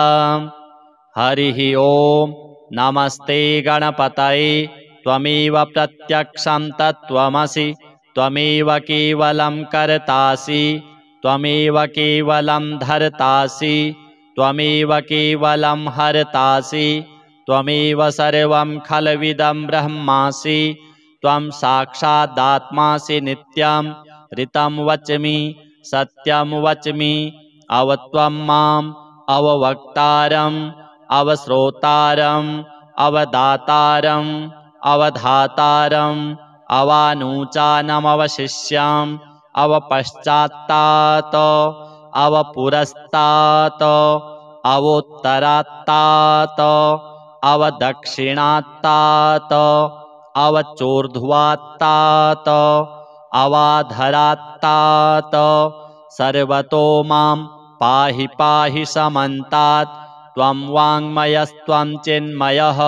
हरिः ओम नमस्ते गणपतये त्वमेव प्रत्यक्षं तत्त्वमसि त्वमेव केवलं कर्तासि त्वमेव केवलं धर्तासि त्वमेव केवलं हर्तासि त्वमेव सर्वं खल्विदं ब्रह्मासि त्वं साक्षादात्मासि नित्यं ऋतं वच्मि सत्यं वच्मि अवत्वं माम् अववक्तारम् अवश्रोतारम् अवदातारम् अवधातारम् अवानूचानमवशिष्याम् अवपश्चात्तात् अवपुरस्तात् अवोत्तरात्तात् अवदक्षिणात्तात् अवचोर्ध्वात्तात अवाधरात्तात सर्वतो मां पाहि पाहि समन्तात् त्वं वाङ्मयस्त्वं चिन्मयः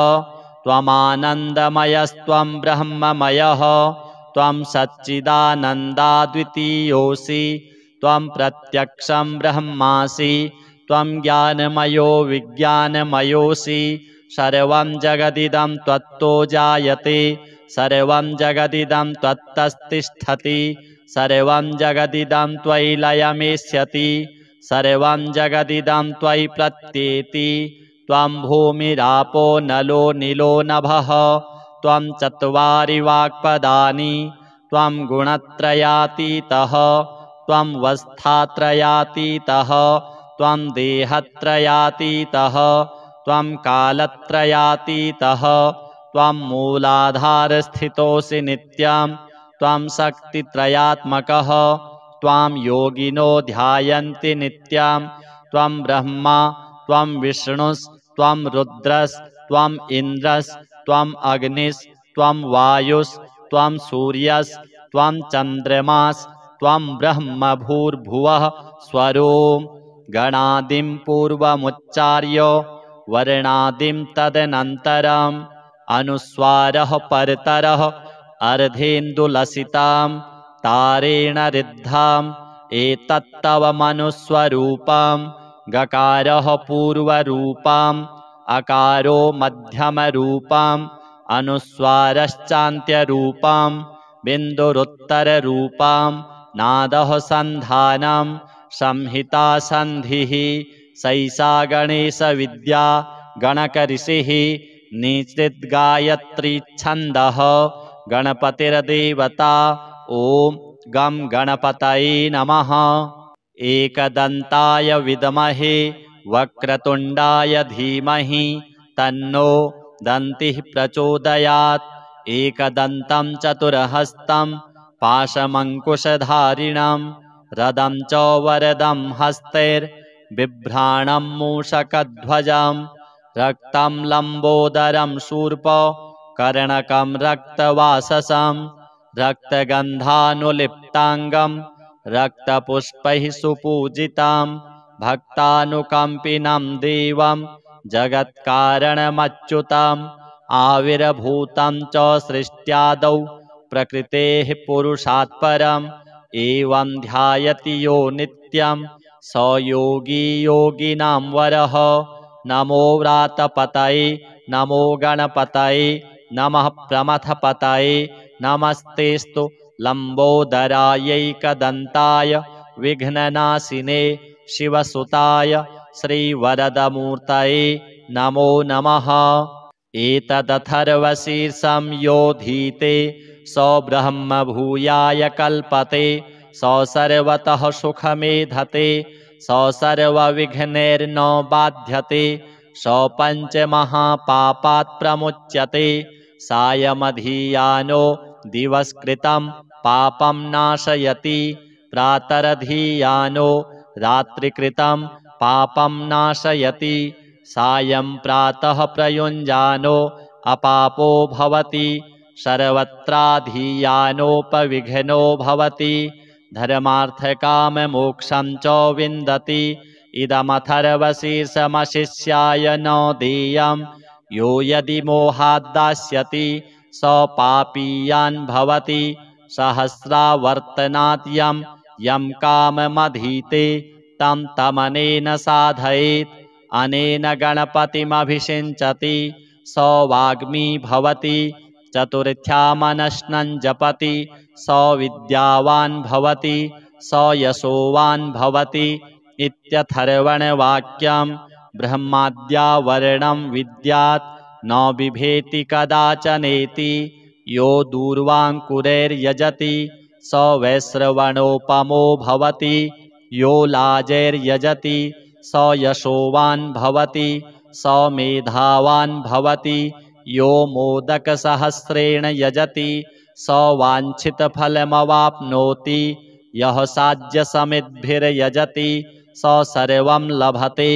त्वमानन्दमयस्त्वं ब्रह्ममयः त्वं सच्चिदानन्दाद्वितीयोऽसि त्वं प्रत्यक्षं ब्रह्मासि त्वं ज्ञानमयो विज्ञानमयोऽसि सर्वं जगदिदं त्वत्तो जायते सर्वं जगदिदं त्वत्तस्तिष्ठति सर्वं जगदिदं त्वयि लयमेष्यति सर्वं जगदिदं त्वयि प्रत्येति त्वं भूमिरापो नलो नीलो नभः त्वं चत्वारि वाक्पदानि त्वं गुणत्रयातीतः त्वं वस्थात्रयातीतः त्वं देहत्रयातीतः त्वं कालत्रयातीतः त्वं मूलाधारस्थितोऽसि नित्यं त्वं शक्तित्रयात्मकः त्वां योगिनो ध्यायन्ति नित्यं त्वं ब्रह्मा त्वं विष्णुस्त्वं रुद्रस्त्वम् इन्द्रस्त्वम् अग्निस्त्वं वायुस्त्वं सूर्यस्त्वं चन्द्रमास्त्वं ब्रह्म भूर्भुवः स्वरों गणादिं पूर्वमुच्चार्य वर्णादिं तदनन्तरम् अनुस्वारः परतरः अर्धेन्दुलसितां तारेण रिद्धाम् एतत्तव मनुस्वरूपं गकारः पूर्वरूपम् अकारो मध्यमरूपम् अनुस्वारश्चान्त्यरूपम् बिन्दुरुत्तररूपम् नादः सन्धानं संहिता सन्धिः सैषा गणेशविद्या गणकऋषिः निश्चिद्गायत्री छन्दः गणपतिर्देवता ॐ गं गणपतये नमः। एकदन्ताय विद्महे वक्रतुण्डाय धीमहि तन्नो दन्तिः प्रचोदयात् एकदन्तं चतुर्हस्तं पाशमङ्कुशधारिणं रदं च वरदं हस्तैर्बिभ्राणं मूषकध्वजं रक्तं लम्बोदरं शूर्पकर्णकं रक्तवाससं रक्तगन्धानुलिप्ताङ्गं रक्तपुष्पैः सुपूजितं भक्तानुकम्पिनं देवं जगत्कारणमच्युतम् आविर्भूतं च सृष्ट्यादौ प्रकृतेः पुरुषात् परम् एवं ध्यायति यो नित्यं स योगी योगिनां वरः। नमो व्रातपतये नमो गणपतये नमः प्रमथपतये नमस्तेस्तु लम्बोदरायैकदन्ताय विघ्ननाशिने शिवसुताय श्रीवरदमूर्तये नमो नमः। एतदथर्वशीर्षं योधीते स ब्रह्म भूयाय कल्पते स सर्वतः सुखमेधते स सर्वविघ्नैर्न बाध्यते स पञ्चमहापापात् प्रमुच्यते सायमधीयानो दिवस्कृतं पापं नाशयति प्रातरधीयानो रात्रिकृतं पापं नाशयति सायं प्रातः प्रयुञ्जानो अपापो भवति सर्वत्राधीयानोपविघ्नो भवति धर्मार्थकाममोक्षं च विन्दति इदमथर्वशीर्षमशिष्याय न देयं यो यदि मोहाद्दास्यति स पापीयान् भवति सहस्रावर्तनात् यं काममधीते तं तमनेन साधयेत् अनेन गणपतिमभिषिञ्चति स वाग्मी भवति चतुर्थ्यामनश्नं जपति स विद्यावान् भवति स यशोवान् भवति इत्यथर्वणवाक्यं ब्रह्माद्यावर्णं विद्यात् न बिभेति कदाचनेति यो दूर्वाङ्कुरैर्यजति स वैश्रवणोपमो भवति यो लाजैर्यजति स यशोवान् भवति स मेधावान् भवति यो मोदकसहस्रेण यजति स वाञ्छितफलमवाप्नोति यः साज्यसमिद्भिर्यजति स सर्वं लभते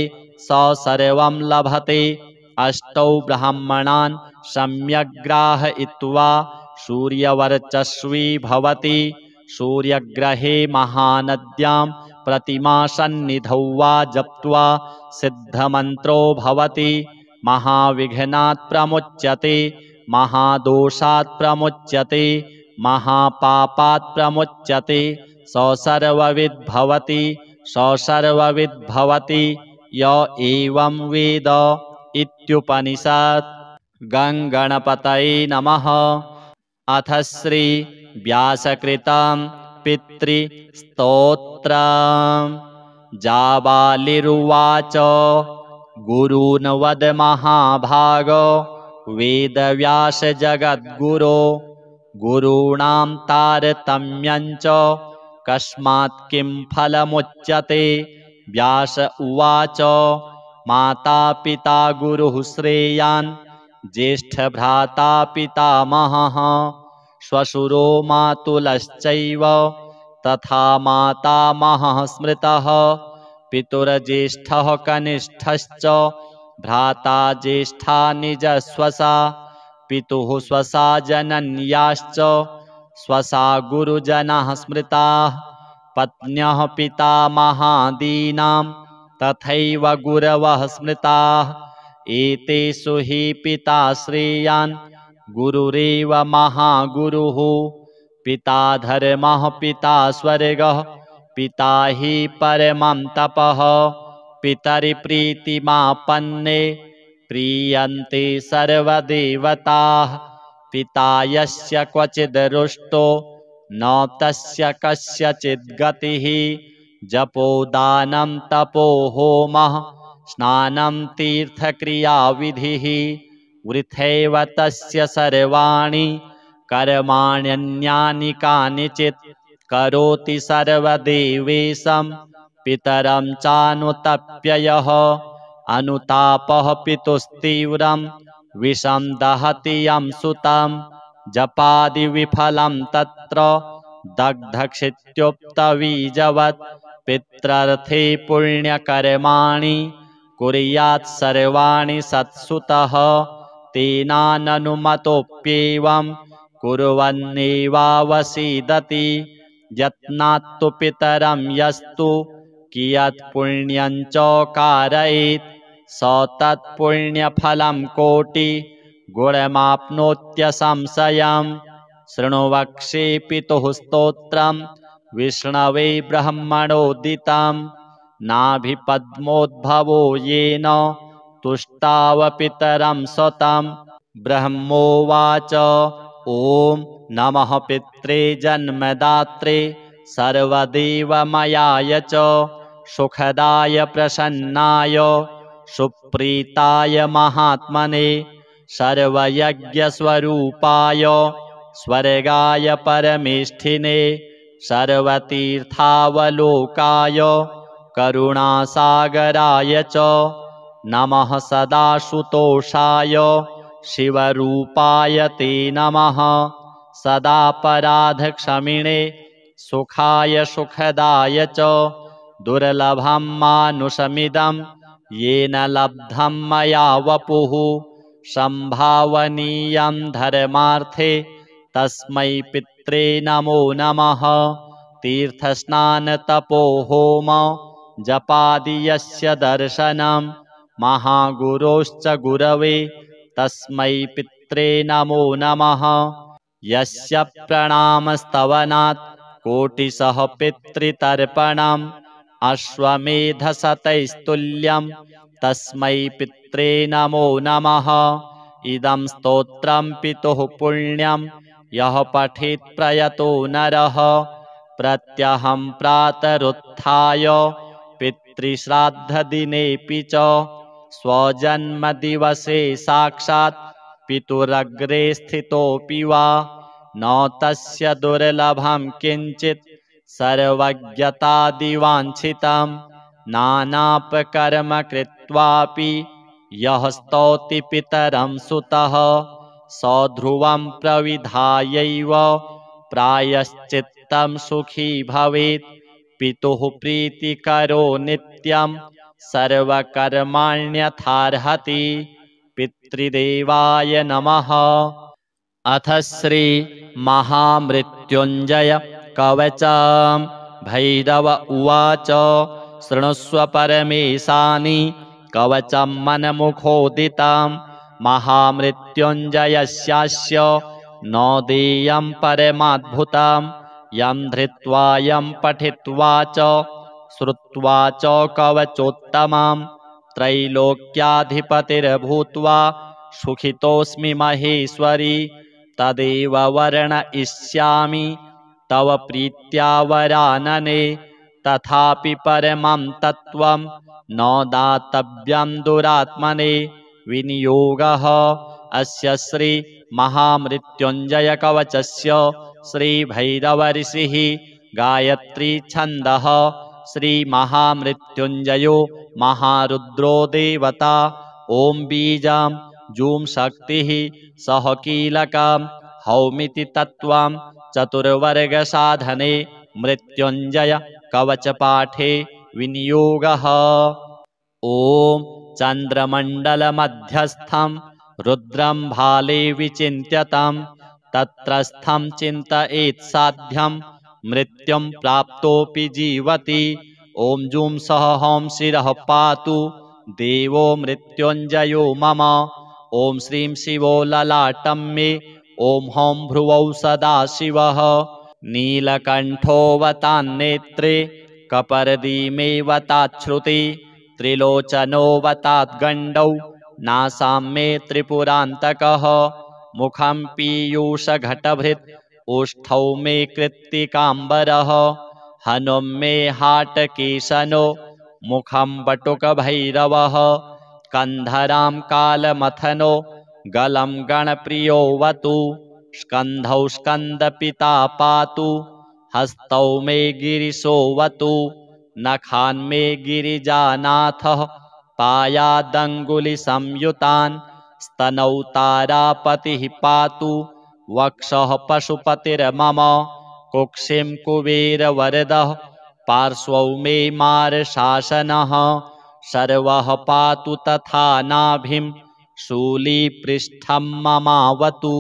अष्टौ ब्राह्मणान् सम्यग्राहयित्वा सूर्यवर्चस्वी भवति। सूर्यग्रहे महानद्यां प्रतिमासन्निधौ वा जप्त्वा सिद्धमन्त्रो भवति। महाविघ्नात् प्रमुच्यते, महादोषात् प्रमुच्यते, महापापात् प्रमुच्यते। स सर्वविद् भवति, स सर्वविद् भवति य एवं वेद इत्युपनिषत्। गङ्गणपतये नमः। अथ श्री व्यासकृतं पितृस्तोत्रम्। जाबालिरुवाच गुरून् वद महाभागो वेदव्यास जगद्गुरो। गुरूणां तारतम्यं च कस्मात् किं फलमुच्यते। व्यास उवाच माता पिता गुरुः श्रेयान् ज्येष्ठभ्राता पितामहः श्वशुरो मातुलश्चैव तथा मातामहः स्मृतः। पितुर्ज्येष्ठः कनिष्ठश्च भ्राता ज्येष्ठा निजस्वसा। पितुः स्वसा जनन्याश्च स्वसा गुरुजनः स्मृताः। पत्न्यः पितामहादीनां तथैव गुरवः स्मृताः। एतेषु हि पिता श्रेयान् गुरुरेव महागुरुः। पिता धर्मः पिता स्वर्गः पिता हि परमं तपः। पितरिप्रीतिमापन्ने प्रीयन्ते सर्वदेवताः। पिता यस्य क्वचिद् रुष्टो न तस्य कस्यचिद् गतिः। जपोदानं तपो होमः स्नानं तीर्थक्रियाविधिः। वृथैव तस्य सर्वाणि कर्माण्यन्यानि कानिचित्। करोति सर्वदेवेशं पितरं चानुतप्ययः। अनुतापः पितुस्तीव्रं विषं दहति यं सुतं। जपादिविफलं तत्र दग्धक्षित्युक्तबीजवत्। पित्रर्थे पुण्यकर्माणि कुर्यात् सर्वाणि सत्सुतः। तेनाननुमतोऽप्येवं कुर्वन्नेवावसीदति। यत्नात्तु पितरं यस्तु कियत् पुण्यं च कारयेत्। स तत्पुण्यफलं कोटिगुणमाप्नोत्यसंशयम्। शृणु वक्ष्ये पितुः स्तोत्रं विष्णवे ब्रह्मणोदितं। नाभिपद्मोद्भवो येन तुष्टाव पितरं सतं। ब्रह्मोवाच ॐ नमः पित्रे जन्मदात्रे सर्वदेवमयाय च सुखदाय प्रसन्नाय सुप्रीताय महात्मने सर्वयज्ञस्वरूपाय स्वर्गाय परमेष्ठिने सर्वतीर्थावलोकाय करुणासागराय च नमः। सदाशुतोषाय शिवरूपाय ते नमः। सदापराधक्षमिणे सुखाय सुखदाय च दुर्लभं मानुषमिदं येन लब्धं मया वपुः। संभावनीयं धर्मार्थे तस्मै पित्रे नमो नमः। तीर्थस्नानतपोहोम जपादि यस्य दर्शनं महागुरोश्च गुरवे तस्मै पित्रे नमो नमः। यस्य प्रणामस्तवनात् कोटिशः पितृतर्पणम् अश्वमेधशतैस्तुल्यं तस्मै पित्रे नमो नमः। इदं स्तोत्रं पितुः पुण्यं यः पठेत् प्रयतो नरः। प्रत्यहं प्रातरुत्थाय पितृश्राद्धदिनेऽपि च स्वजन्मदिवसे साक्षात् पितुरग्रे स्थितोऽपि वा न तस्य दुर्लभं किञ्चित् सर्वज्ञतादिवाञ्छितं। नानापकर्म कृत्वापि यः स्तौति पितरं सुतः सध्रुवं प्रविधायैव प्रायश्चित्तं सुखी भवेत्। पितुः प्रीतिकरो नित्यं सर्वकर्माण्यथार्हति। पितृदेवाय नमः। अथ श्री महामृत्युञ्जय कवचं भैरव उवाच। शृणुष्व परमेशानि कवचं मनमुखोदितं। महामृत्युञ्जयस्यास्य न देयं परमाद्भुतं। यं धृत्वा यं पठित्वा च श्रुत्वा च कवचोत्तमं। त्रैलोक्याधिपतिर्भूत्वा सुखितोऽस्मि महेश्वरी। तदेव वर्णयिष्यामि तव प्रीत्या वरानने। तथापि परमं तत्त्वं न दातव्यं दुरात्मने। विनियोगः अस्य श्री महामृत्युञ्जय कवचस्य श्रीभैरवऋषिः गायत्री छन्दः। श्री महामृत्युञ्जयो महारुद्रो देवता। ॐ बीजं जूं शक्तिः सह कीलकं हौमिति तत्त्वं चतुर्वर्गसाधने मृत्युञ्जय कवचपाठे विनियोगः। ॐ चन्द्रमण्डलमध्यस्थं रुद्रं भाले विचिन्त्यतं। तत्रस्थं चिन्तयेत् साध्यं मृत्युं प्राप्तोऽपि जीवति। ॐ जूं सह हौं शिरः पातु देवो मृत्युञ्जयो मम। ॐ श्रीं शिवो ललाटं मे। ॐ हौं भ्रुवौ सदाशिवः। नीलकण्ठोऽवतान्नेत्रे कपर्दीमेवताच्छ्रुति। त्रिलोचनोऽवताद्गण्डौ नासां मे त्रिपुरान्तकः। मुखं पीयूषघटभृत् ओष्ठौ मे कृत्तिकाम्बरः। हनुं मे हाटकेशनो मुखं बटुकभैरवः। कन्धरां कालमथनो गलं गणप्रियोऽवतु। स्कन्धौ स्कन्दपिता पातु हस्तौ मे गिरिशोऽवतु। नखान्मे गिरिजानाथः पायादङ्गुलिसंयुतान्। स्तनौ तारापतिः पातु वक्षः पशुपतिर्मम। कुक्षिं कुबेरवरदः पार्श्वौ मे मारशासनः। सर्वः पातु तथा नाभिं शूलीपृष्ठं ममावतु।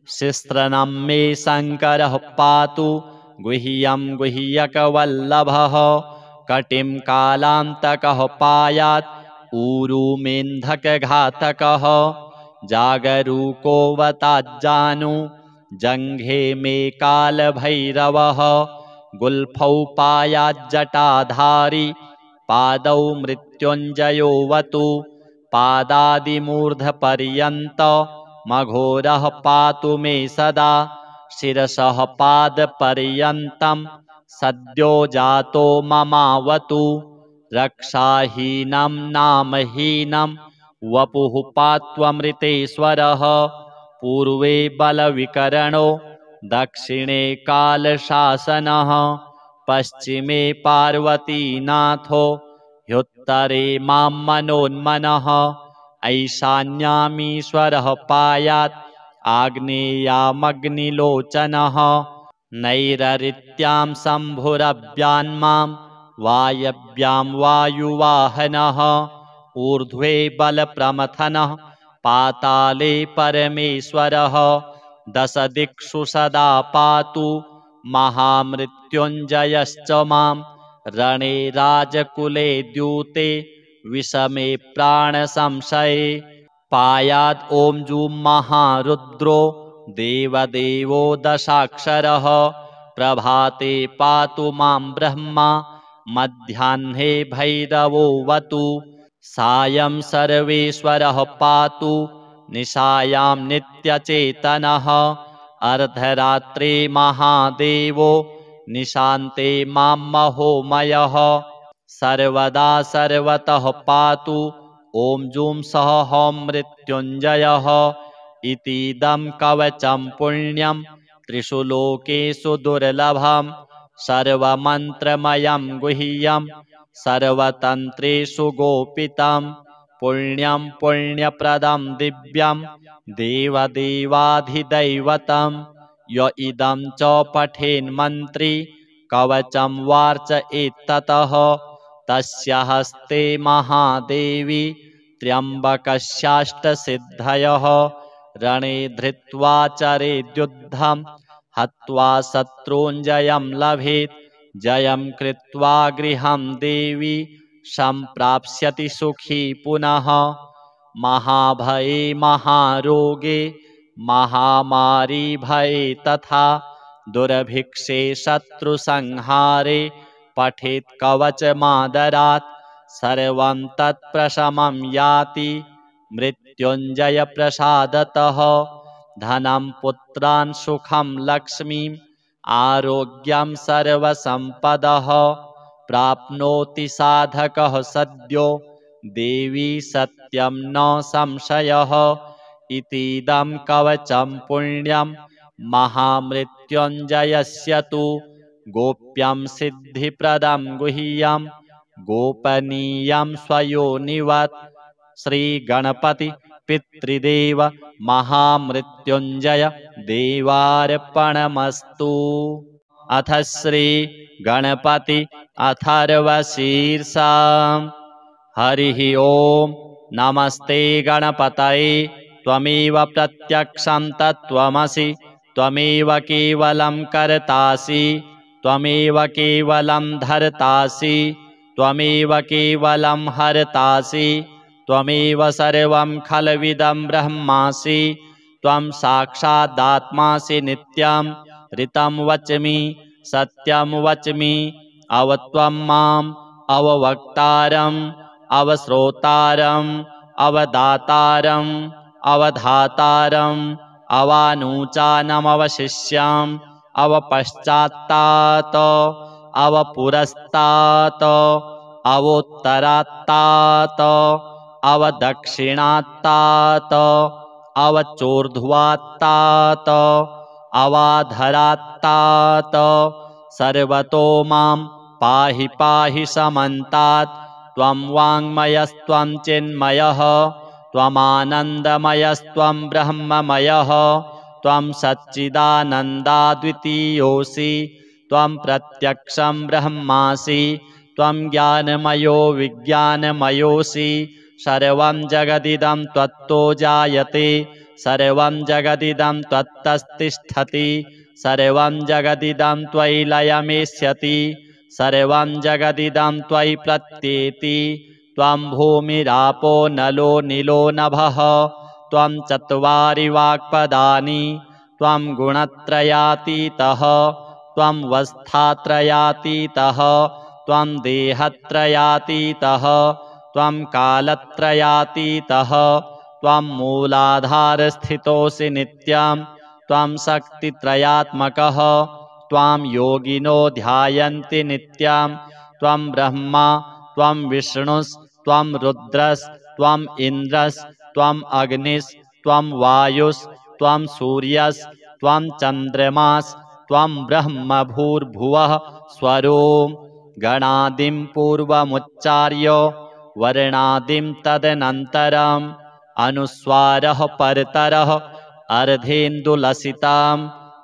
शिश्रनं मे शङ्करः पातु गुह्यं गुह्यकवल्लभः। कटिं कालान्तकः पायात् ऊरुमेन्धकघातकः। जागरूकोऽवताज्जानु जङ्घे मे कालभैरवः। गुल्फौ पायाज्जटाधारी पादौ मृत्युञ्जयोऽवतु। पादादिमूर्धपर्यन्तमघोरः पातु मे सदा। शिरसः पादपर्यन्तं सद्यो जातो ममावतु। रक्षाहीनं नामहीनं वपुः पात्वमृतेश्वरः। पूर्वे बलविकरणो दक्षिणे कालशासनः। पश्चिमे पार्वतीनाथो ह्युत्तरे मां मनोन्मनः। ऐशान्यामीश्वरः पायात् आग्नेयामग्निलोचनः। नैरृत्यां शम्भुरव्यान्मां वायव्यां वायुवाहनः। ऊर्ध्वे बलप्रमथनः पाताले परमेश्वरः। दशदिक्षु सदा पातु महामृत्युञ्जयश्च मां। रणे राजकुले द्यूते विषमे प्राणसंशये। पायाद् ॐ जूं महारुद्रो देवदेवो दशाक्षरः। प्रभाते पातु मां ब्रह्मा मध्याह्ने भैरवोऽवतु। सायं सर्वेश्वरः पातु निशायां नित्यचेतनः। अर्धरात्रे महादेवो निशान्ते मां महोमयः। सर्वदा सर्वतः पातु ॐ जूं सह हौं मृत्युञ्जयः। इतीदं कवचं पुण्यं त्रिषु लोकेषु दुर्लभं। सर्वमन्त्रमयं गुह्यं सर्वतन्त्रेषु गोपितं। पुण्यं पुण्यप्रदं दिव्यं देवदेवाधिदैवतं। य इदं च पठेन्मन्त्री कवचं वार्चयेत् ततः। तस्य हस्ते महादेवी त्र्यम्बकस्याष्टसिद्धयः रणे धृत्वा चरेद्युद्धं हत्वा शत्रूञ्जयं लभेत् जयं कृत्वा गृहं देवी सम्प्राप्स्यति सुखी पुनः महाभये महारोगे महामारी भये तथा दुर्भिक्षे शत्रुसंहारे पठेत् कवचमादरात् सर्वं तत्प्रशमं याति मृत्युञ्जयप्रसादतः धनं पुत्रान् सुखं लक्ष्मीम् आरोग्यं सर्वसम्पदः प्राप्नोति साधकः सद्यो देवी सत्यं न संशयः इतीदं कवचं पुण्यं महामृत्युञ्जयस्य तु गोप्यं सिद्धिप्रदं गुह्यं गोपनीयं स्वयोनिवत् श्रीगणपति पितृदेव महामृत्युञ्जय देवार्पणमस्तु। अथ श्री गणपति अथर्वशीर्षा। हरिः ओम नमस्ते गणपतये त्वमेव प्रत्यक्षं तत्त्वमसि त्वमेव केवलं कर्तासि त्वमेव केवलं धर्तासि त्वमेव केवलं हर्तासि त्वमेव सर्वं खल्विदं ब्रह्मासि त्वं साक्षादात्मासि नित्यं ऋतं वच्मि सत्यं वच्मि अवत्वं माम् अववक्तारम् अवश्रोतारम् अवदातारम् अवधातारम् अवानूचानमवशिष्याम् अवपश्चात्तात् अवपुरस्तात् अवोत्तरात्तात् अवदक्षिणात्तात् अवचोर्ध्वात्तात् अवाधरात्तात् सर्वतो मां पाहि पाहि समन्तात् त्वं वाङ्मयस्त्वं चिन्मयः त्वमानन्दमयस्त्वं ब्रह्ममयः त्वं सच्चिदानन्दाद्वितीयोऽसि त्वं प्रत्यक्षं ब्रह्मासि त्वं ज्ञानमयो विज्ञानमयोऽसि सर्वं जगदिदं त्वत्तो जायते सर्वं जगदिदं त्वत्तस्तिष्ठति सर्वं जगदिदं त्वयि लयमेष्यति सर्वं जगदिदं त्वयि प्रत्येति त्वं भूमिरापो नलो नीलो नभः त्वं चत्वारि वाक्पदानि त्वं गुणत्रयातीतः त्वं वस्थात्रयातीतः त्वं देहत्रयातीतः त्वं कालत्रयातीतः त्वं मूलाधारस्थितोऽसि नित्यं त्वं शक्तित्रयात्मकः त्वां योगिनो ध्यायन्ति नित्यं त्वं ब्रह्मा त्वं विष्णुस्त्वं रुद्रस्त्वं इन्द्रस्त्वं अग्निस्त्वं वायुस्त्वं सूर्यस्त्वं चन्द्रमास्त्वं ब्रह्म भूर्भुवः स्वरों गणादिं पूर्वमुच्चार्य वर्णादिं तदनन्तरम् अनुस्वारः परतरः अर्धेन्दुलसितां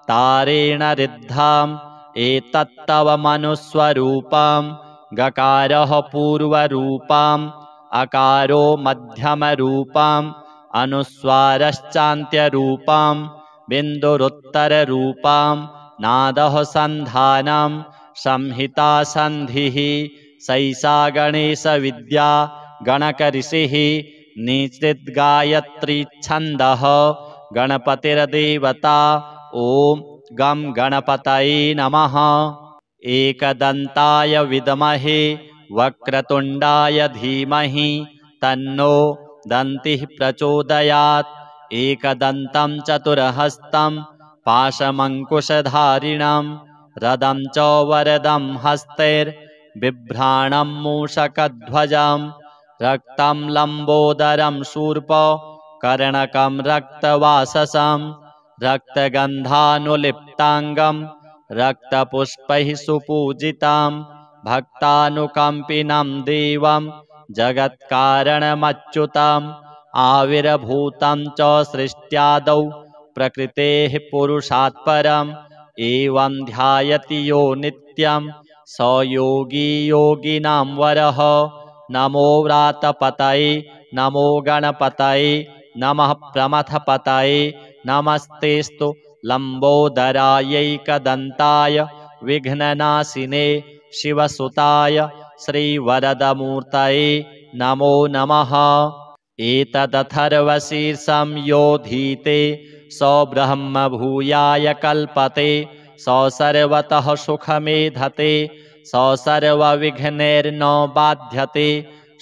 तारेण रिद्धाम् एतत्तव मनुस्वरूपं गकारः पूर्वरूपम् अकारो मध्यमरूपम् अनुस्वारश्चान्त्यरूपं बिन्दुरुत्तररूपं नादः सन्धानं संहिता सन्धिः सैषा गणेशविद्या गणकऋषिः निश्चिद्गायत्री छन्दः गणपतिर्देवता ॐ गं गणपतये नमः। एकदन्ताय विद्महे वक्रतुण्डाय धीमहि तन्नो दन्तिः प्रचोदयात् एकदन्तं चतुर्हस्तं पाशमङ्कुशधारिणं रदं च वरदं हस्तैर्बिभ्राणं मूषकध्वजं रक्तं लम्बोदरं शूर्पकर्णकं रक्तवाससं रक्तगन्धानुलिप्ताङ्गं रक्तपुष्पैः सुपूजितं भक्तानुकम्पिनं देवं जगत्कारणमच्युतम् आविर्भूतं च सृष्ट्यादौ प्रकृतेः पुरुषात् परम् एवं ध्यायति यो नित्यं स योगी योगिनां वरः। नमो व्रातपतये नमो गणपतये नमः प्रमथपतये नमस्तेस्तु लम्बोदरायैकदन्ताय विघ्ननाशिने शिवसुताय श्रीवरदमूर्तये नमो नमः। एतदथर्वशीर्षं योधीते स ब्रह्मभूयाय कल्पते स सर्वतः सुखमेधते स सर्वविघ्नैर्न बाध्यते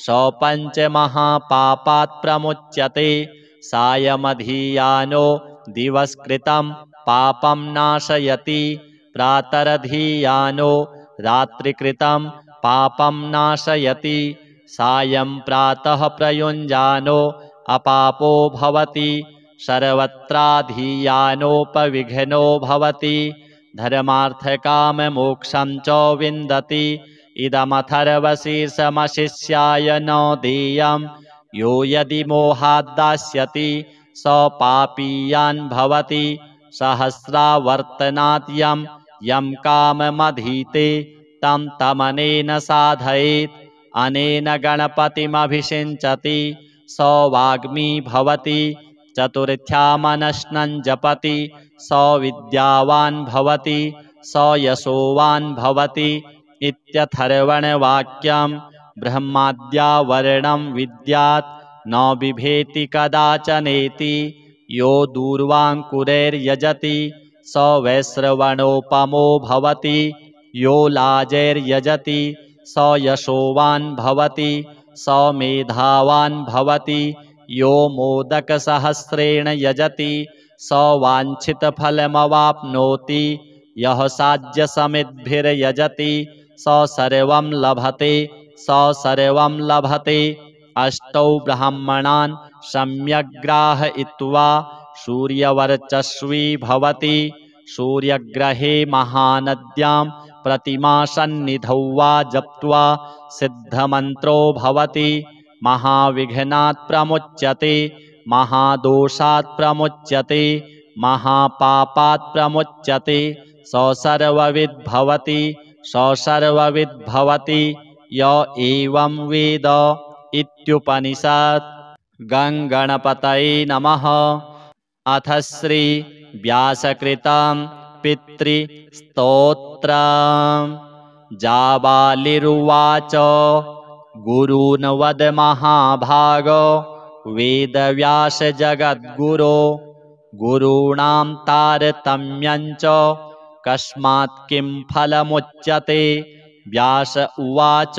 स पञ्चमहापापात् प्रमुच्यते सायमधीयानो दिवस्कृतं पापं नाशयति प्रातरधीयानो रात्रिकृतं पापं नाशयति सायं प्रातः प्रयुञ्जानो अपापो भवति सर्वत्राधीयानोपविघ्नो भवति धर्मार्थकाममोक्षं च विन्दति इदमथर्वशीर्षमशिष्याय न देयं यो यदि मोहाद्दास्यति स पापीयान् भवति सहस्रावर्तनात् यं काममधीते तं तमनेन साधयेत् अनेन गणपतिमभिषिञ्चति स वाग्मी भवति चतुर्थ्यामनश्नं जपति स विद्यावान् भवति स यशोवान् भवति इत्यथर्वणवाक्यं ब्रह्माद्यावर्णं विद्यात् न बिभेति कदाचनेति यो दूर्वाङ्कुरैर्यजति स वैश्रवणोपमो भवति यो लाजैर्यजति स यशोवान् भवति स मेधावान् भवति यो मोदकसहस्रेण यजति स वाञ्छितफलमवाप्नोति यः साज्यसमिद्भिर्यजति स सर्वं लभते स सर्वं लभते अष्टौ ब्राह्मणान् सम्यग्राहयित्वा सूर्यवर्चस्वी भवति सूर्यग्रहे महानद्यां प्रतिमासन्निधौ वा जप्त्वा सिद्धमन्त्रो भवति महाविघ्नात् प्रमुच्यते महादोषात् प्रमुच्यते महापापात् प्रमुच्यते स सर्वविद् भवति स सर्वविद् भवति य एवं वेद इत्युपनिषत्। गणपतये नमः। अथ श्री व्यासकृतं पितृस्तोत्रम्। जाबालिरुवाच गुरून् वद महाभागो वेदव्यास जगद्गुरो गुरूणां तारतम्यञ्च कस्मात् किं फलमुच्यते। व्यास उवाच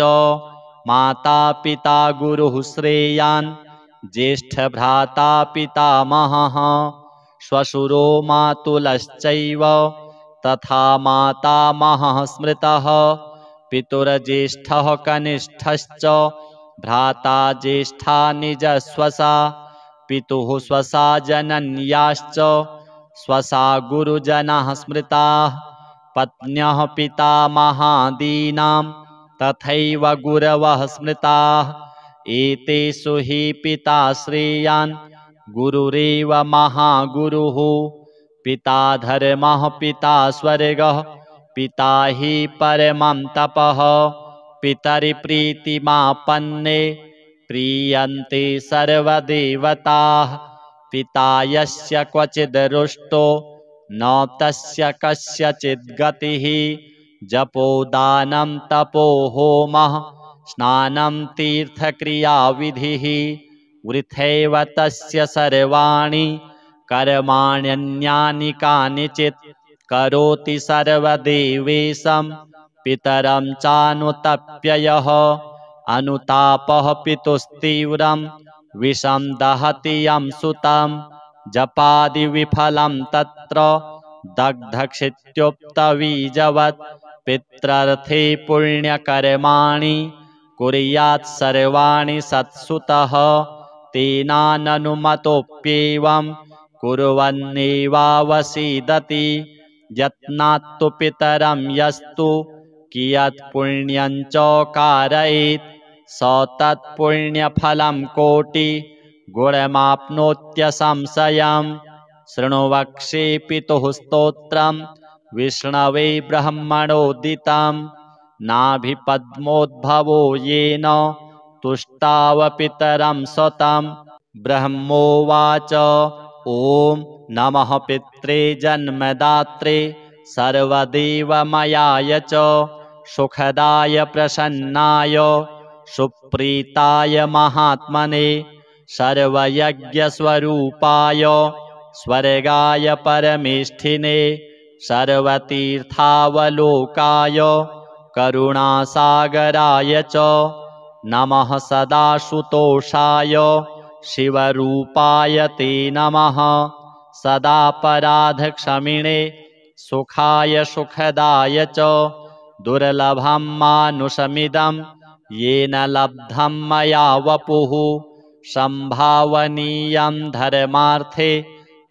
माता पिता गुरुः श्रेयान् ज्येष्ठभ्राता पितामहः श्वशुरो मातुलश्चैव तथा मातामहः स्मृतः पितुर्ज्येष्ठः कनिष्ठश्च भ्राता ज्येष्ठा निजस्वसा पितुः स्वसा जनन्याश्च स्वसा गुरुजनाः स्मृताः पत्न्यः पितामहादीनां तथैव गुरवः स्मृताः एतेषु हि पिता श्रेयान् गुरुरेव महागुरुः पिता धर्मः पिता स्वर्गः पिता हि परमं तपः पितरिप्रीतिमापन्ने प्रीयन्ते सर्वदेवताः पिता यस्य क्वचिद् रुष्टो न तस्य कस्यचिद् गतिः जपोदानं तपो होमः स्नानं तीर्थक्रियाविधिः वृथैव तस्य सर्वाणि कर्माण्यन्यानि कानिचित् करोति सर्वदेवेशं पितरं चानुतप्य यः अनुतापः पितुस्तीव्रं विषं दहति यं सुतं जपादिविफलं तत्र दग्धक्षित्युक्तबीजवत् पित्रर्थे पुण्यकर्माणि कुर्यात् सर्वाणि सत्सुतः तेनाननुमतोऽप्येवं कुर्वन्नेवावसीदति यत्नात्तु पितरं यस्तु कियत् पुण्यं च कारयेत् स तत्पुण्यफलं कोटिगुणमाप्नोत्यसंशयम् शृणु वक्ष्ये पितुः स्तोत्रं विष्णवे ब्रह्मणोदितं नाभिपद्मोद्भवो येन तुष्टावपितरं सतं। ब्रह्मोवाच ॐ नमः पित्रे जन्मदात्रे सर्वदेवमयाय च सुखदाय प्रसन्नाय सुप्रीताय महात्मने सर्वयज्ञस्वरूपाय स्वर्गाय परमेष्ठिने सर्वतीर्थावलोकाय करुणासागराय च नमः सदाशुतोषाय शिवरूपाय ते नमः सदापराधक्षमिणे सुखाय सुखदाय च दुर्लभं मानुषमिदं येन लब्धं मया वपुः संभावनीयं धर्मार्थे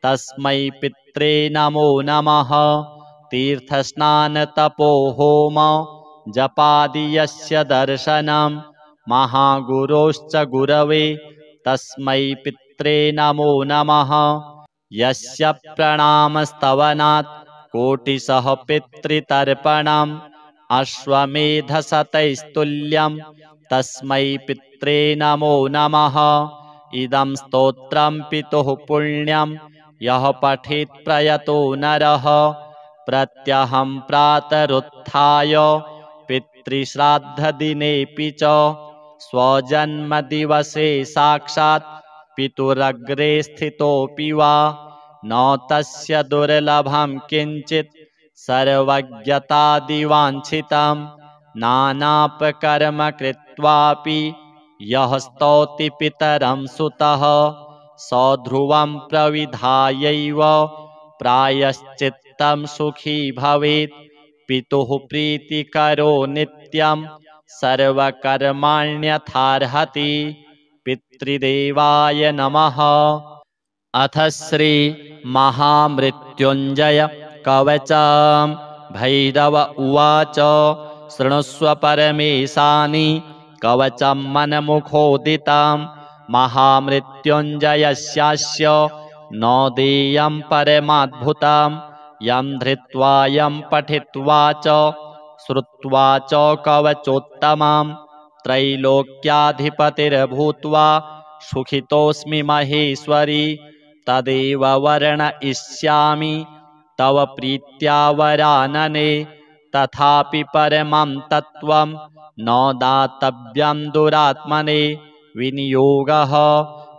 तस्मै पित्रे नमो नमः तीर्थस्नानतपोहोम जपादि यस्य दर्शनं महागुरोश्च गुरवे तस्मै पित्रे नमो नमः यस्य प्रणामस्तवनात् कोटिशः पितृतर्पणम् अश्वमेधशतैस्तुल्यं तस्मै पित्रे नमो नमः इदं स्तोत्रं पितुः पुण्यं यः पठेत् प्रयतो नरः प्रत्यहं प्रातरुत्थाय पितृश्राद्धदिनेऽपि च स्वजन्मदिवसे साक्षात् पितुरग्रे स्थितोऽपि वा न तस्य दुर्लभं किञ्चित् सर्वज्ञतादिवाञ्छितं नानापकर्म कृत्वापि यः स्तौति पितरं सुतः स ध्रुवं प्रविधायैव प्रायश्चित्तं सुखी भवेत् पितुः प्रीतिकरो नित्यं सर्वकर्माण्यथार्हति पितृदेवाय नमः। अथ श्री महामृत्युञ्जय कवचं भैरव उवाच शृणुष्व परमेशानि कवचं मनमुखोदितं महामृत्युञ्जयस्यास्य न देयं परमाद्भुतं यं धृत्वा यं पठित्वा च श्रुत्वा च कवचोत्तमं त्रैलोक्याधिपतिर्भूत्वा सुखितोऽस्मि महेश्वरी तदेव वर्णयिष्यामि तव प्रीत्या वरानने तथापि परमं तत्त्वं न दातव्यं दुरात्मने विनियोगः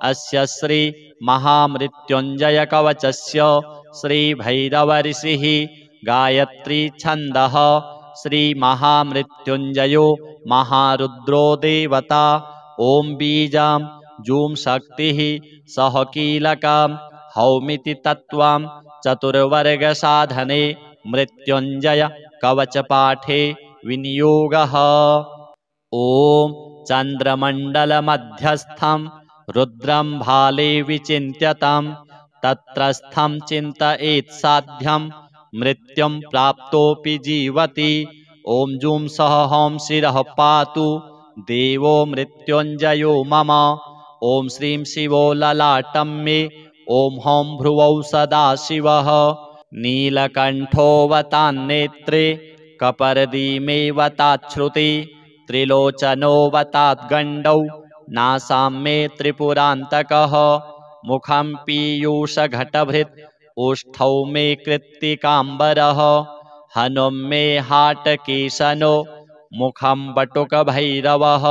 अस्य श्री महामृत्युञ्जयकवचस्य श्रीभैरवऋषिः गायत्री छन्दः श्री महामृत्युञ्जयो महारुद्रो देवता ॐ बीजं जूं शक्तिः सह कीलकं हौमिति तत्त्वं चतुर्वर्गसाधने मृत्युञ्जय कवचपाठे विनियोगः। ॐ चन्द्रमण्डलमध्यस्थं रुद्रं भाले विचिन्त्यतं तत्रस्थं चिन्तयेत् साध्यं मृत्युं प्राप्तोऽपि जीवति ॐ जूं सह हौं शिरः पातु देवो मृत्युञ्जयो मम ॐ श्रीं शिवो ललाटं मे ॐ हौं भ्रुवौ सदाशिवः नीलकण्ठोऽवतान्नेत्रे कपर्दीमेवताच्छ्रुति त्रिलोचनोऽवताद्गण्डौ नासां मे त्रिपुरान्तकः मुखं पीयूषघटभृत् ओष्ठौ मे कृत्तिकाम्बरः हनुं मे हाटकेशनो मुखं बटुकभैरवः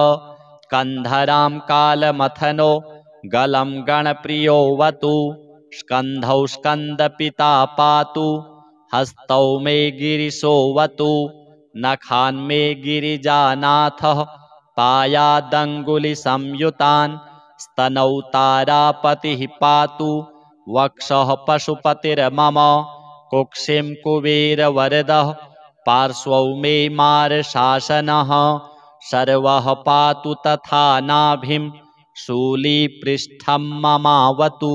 कन्धरां कालमथनो गलं गणप्रियोऽवतु स्कन्धौ स्कन्दपिता पातु हस्तौ मे गिरिशोऽवतु नखान् मे गिरिजानाथः पायादङ्गुलिसंयुतान् स्तनौ तारापतिः पातु वक्षः पशुपतिर्मम कुक्षिं कुबेरवरदः पार्श्वौ मे मारशासनः सर्वः पातु तथा नाभिं शूलीपृष्ठं ममावतु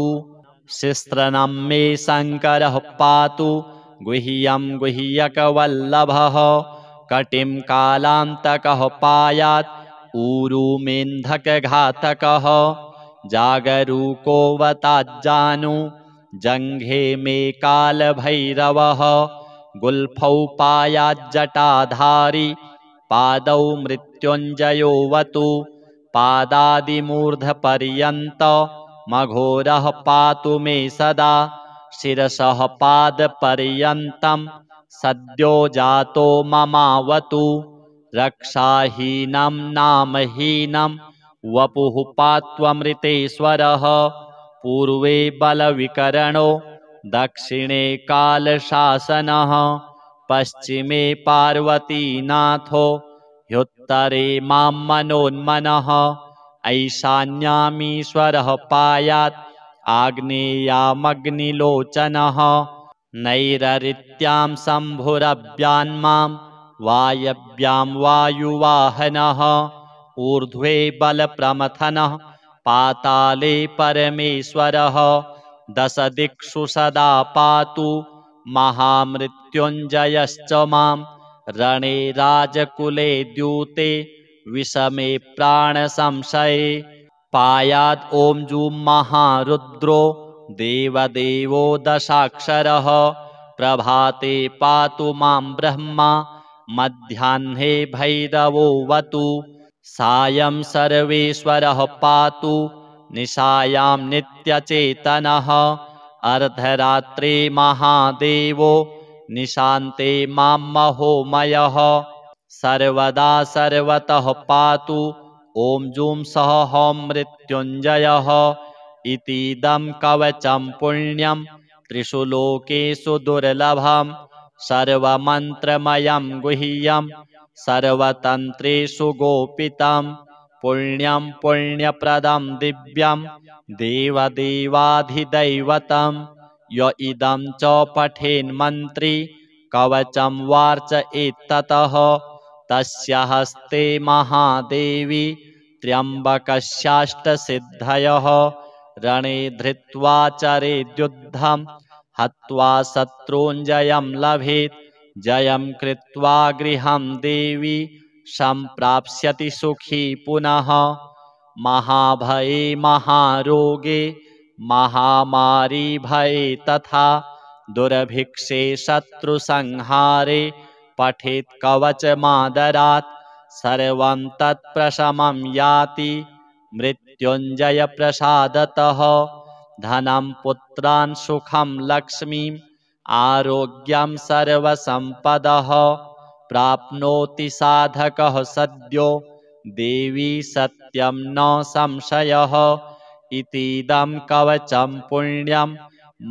शिस्त्रनं मे शङ्करः पातु गुह्यं गुह्यकवल्लभः कटिं कालान्तकः पायात् ऊरुमेन्धकघातकः जागरूकोऽवताज्जानु जङ्घे मे कालभैरवः गुल्फौ पायाज्जटाधारी पादौ मृत्युञ्जयोऽवतु पादादिमूर्धपर्यन्तमघोरः पातु मे सदा शिरसः पादपर्यन्तं सद्यो जातो ममावतु रक्षाहीनं नामहीनं वपुः पात्वमृतेश्वरः पूर्वे बलविकरणो दक्षिणे कालशासनः पश्चिमे पार्वतीनाथो ह्युत्तरे मां मनोन्मनः ऐशान्यामीश्वरः पायात् आग्नेयामग्निलोचनः नैररित्यां शम्भुरव्यान्मां वायव्यां वायुवाहनः ऊर्ध्वे बलप्रमथनः पाताले परमेश्वरः दशदिक्षु सदा पातु महामृत्युञ्जयश्च मां रणे राजकुले द्यूते विषमे प्राणसंशये पायात् ॐ जूं महारुद्रो देवदेवो दशाक्षरः प्रभाते पातु मां ब्रह्मा मध्याह्ने भैरवोऽवतु सायं सर्वेश्वरः पातु निशायां नित्यचेतनः अर्धरात्रे महादेवो निशान्ते मां महोमयः सर्वदा सर्वतः पातु ॐ जूं सः हौं मृत्युञ्जयः इतीदं कवचं पुण्यं त्रिषु लोकेषु दुर्लभं सर्वमन्त्रमयं गुह्यं सर्वतन्त्रेषु गोपितं पुण्यं पुण्यप्रदं दिव्यं देवदेवाधिदैवतं य इदं च पठेन्मन्त्री कवचं वार्चयेत्ततः तस्य हस्ते महादेवी त्र्यम्बकस्याष्टसिद्धयः रणे धृत्वा चरेद्युद्धं हत्वा शत्रूञ्जयं लभेत् जयं कृत्वा गृहं देवी सम्प्राप्स्यति सुखी पुनः महाभये महारोगे महामारी भये तथा दुर्भिक्षे शत्रुसंहारे पठेत् कवचमादरात् सर्वं तत्प्रशमं याति मृत्युञ्जयप्रसादतः धनं पुत्रान् सुखं लक्ष्मीम् आरोग्यं सर्वसम्पदः प्राप्नोति साधकः सद्यो देवी सत्यं न संशयः इतीदं कवचं पुण्यं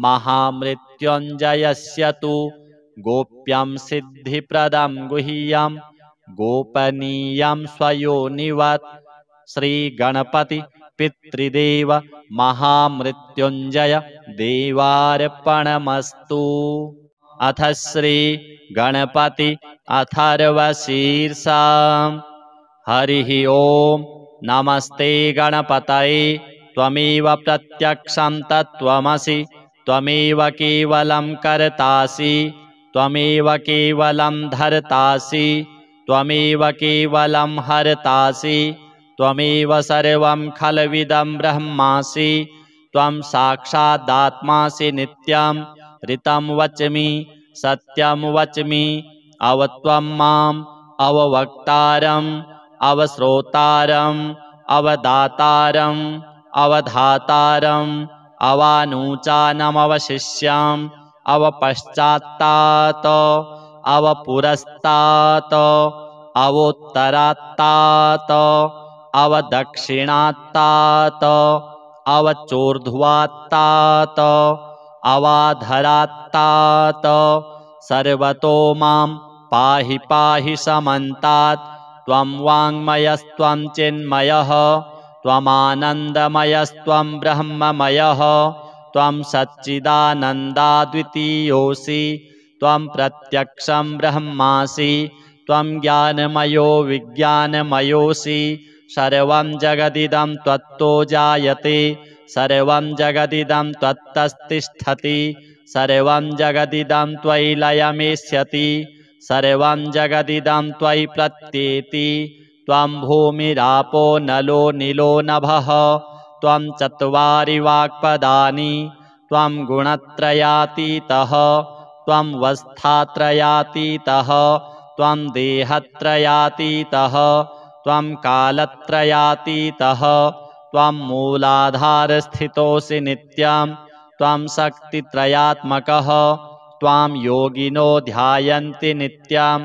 महामृत्युञ्जयस्य तु गोप्यं सिद्धिप्रदं गुह्यं गोपनीयं स्वयोनिवत् श्रीगणपति पितृदेव महामृत्युञ्जय देवार्पणमस्तु। अथ श्री गणपति अथर्वशीर्षा हरिः ओम नमस्ते गणपतये त्वमेव प्रत्यक्षं तत्त्वमसि त्वमेव केवलं कर्तासि त्वमेव केवलं धर्तासि त्वमेव केवलं हर्तासि त्वमेव सर्वं खल्विदं ब्रह्मासि त्वं साक्षादात्मासि नित्यं ऋतं वच्मि सत्यं वच्मि अवत्वं माम् अववक्तारम् अवश्रोतारम् अवदातारम् अवधातारम् अवानूचानमवशिष्याम् अवपश्चात्तात् अवपुरस्तात् अवोत्तरात्तात् अवदक्षिणात्तात् अवचोर्ध्वात्तात् अवाधरात्तात् सर्वतो मां पाहि पाहि समन्तात् त्वं वाङ्मयस्त्वं चिन्मयः त्वमानन्दमयस्त्वं ब्रह्ममयः त्वं सच्चिदानन्दाद्वितीयोऽसि त्वं प्रत्यक्षं ब्रह्मासि त्वं ज्ञानमयो विज्ञानमयोऽसि सर्वं जगदिदं त्वत्तो जायते सर्वं जगदिदं त्वत्तस्तिष्ठति सर्वं जगदिदं त्वयि लयमेष्यति सर्वं जगदिदं त्वयि प्रत्येति त्वं भूमिरापो नलो नीलो नभः त्वं चत्वारि वाक्पदानि त्वं गुणत्रयातीतः त्वं वस्थात्रयातीतः त्वं देहत्रयातीतः त्वं कालत्रयातीतः त्वं मूलाधारस्थितोऽसि नित्यं त्वं शक्तित्रयात्मकः त्वां योगिनो ध्यायन्ति नित्यं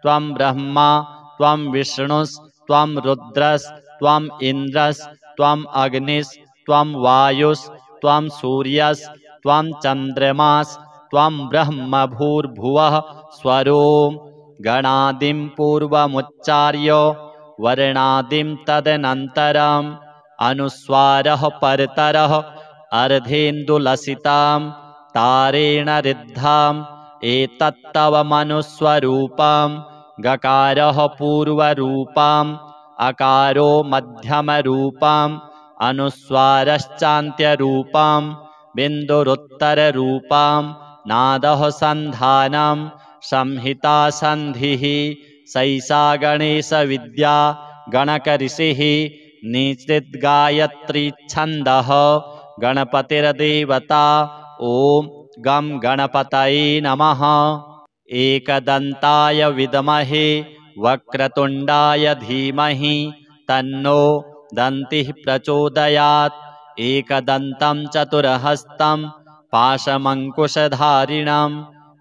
त्वं ब्रह्मा त्वं विष्णुस्त्वं रुद्रस्त्वम् इन्द्रस्त्वम् अग्निस्त्वं वायुस्त्वं सूर्यस्त्वं चन्द्रमास्त्वं ब्रह्म भूर्भुवः स्वरों गणादिं पूर्वमुच्चार्य वर्णादिं तदनन्तरम् अनुस्वारः परतरः अर्धेन्दुलसितां तारेण रिद्धाम् एतत्तव मनुस्वरूपं गकारः पूर्वरूपम् अकारो मध्यमरूपम् अनुस्वारश्चान्त्यरूपम् बिन्दुरुत्तररूपं नादः सन्धानं संहिता सन्धिः सैषा गणेशविद्या गणकऋषिः निश्चिद्गायत्री छन्दः गणपतिर्देवता ॐ गं गणपतये नमः। एकदन्ताय विद्महे वक्रतुण्डाय धीमहि तन्नो दन्तिः प्रचोदयात् एकदन्तं चतुर्हस्तं पाशमङ्कुशधारिणं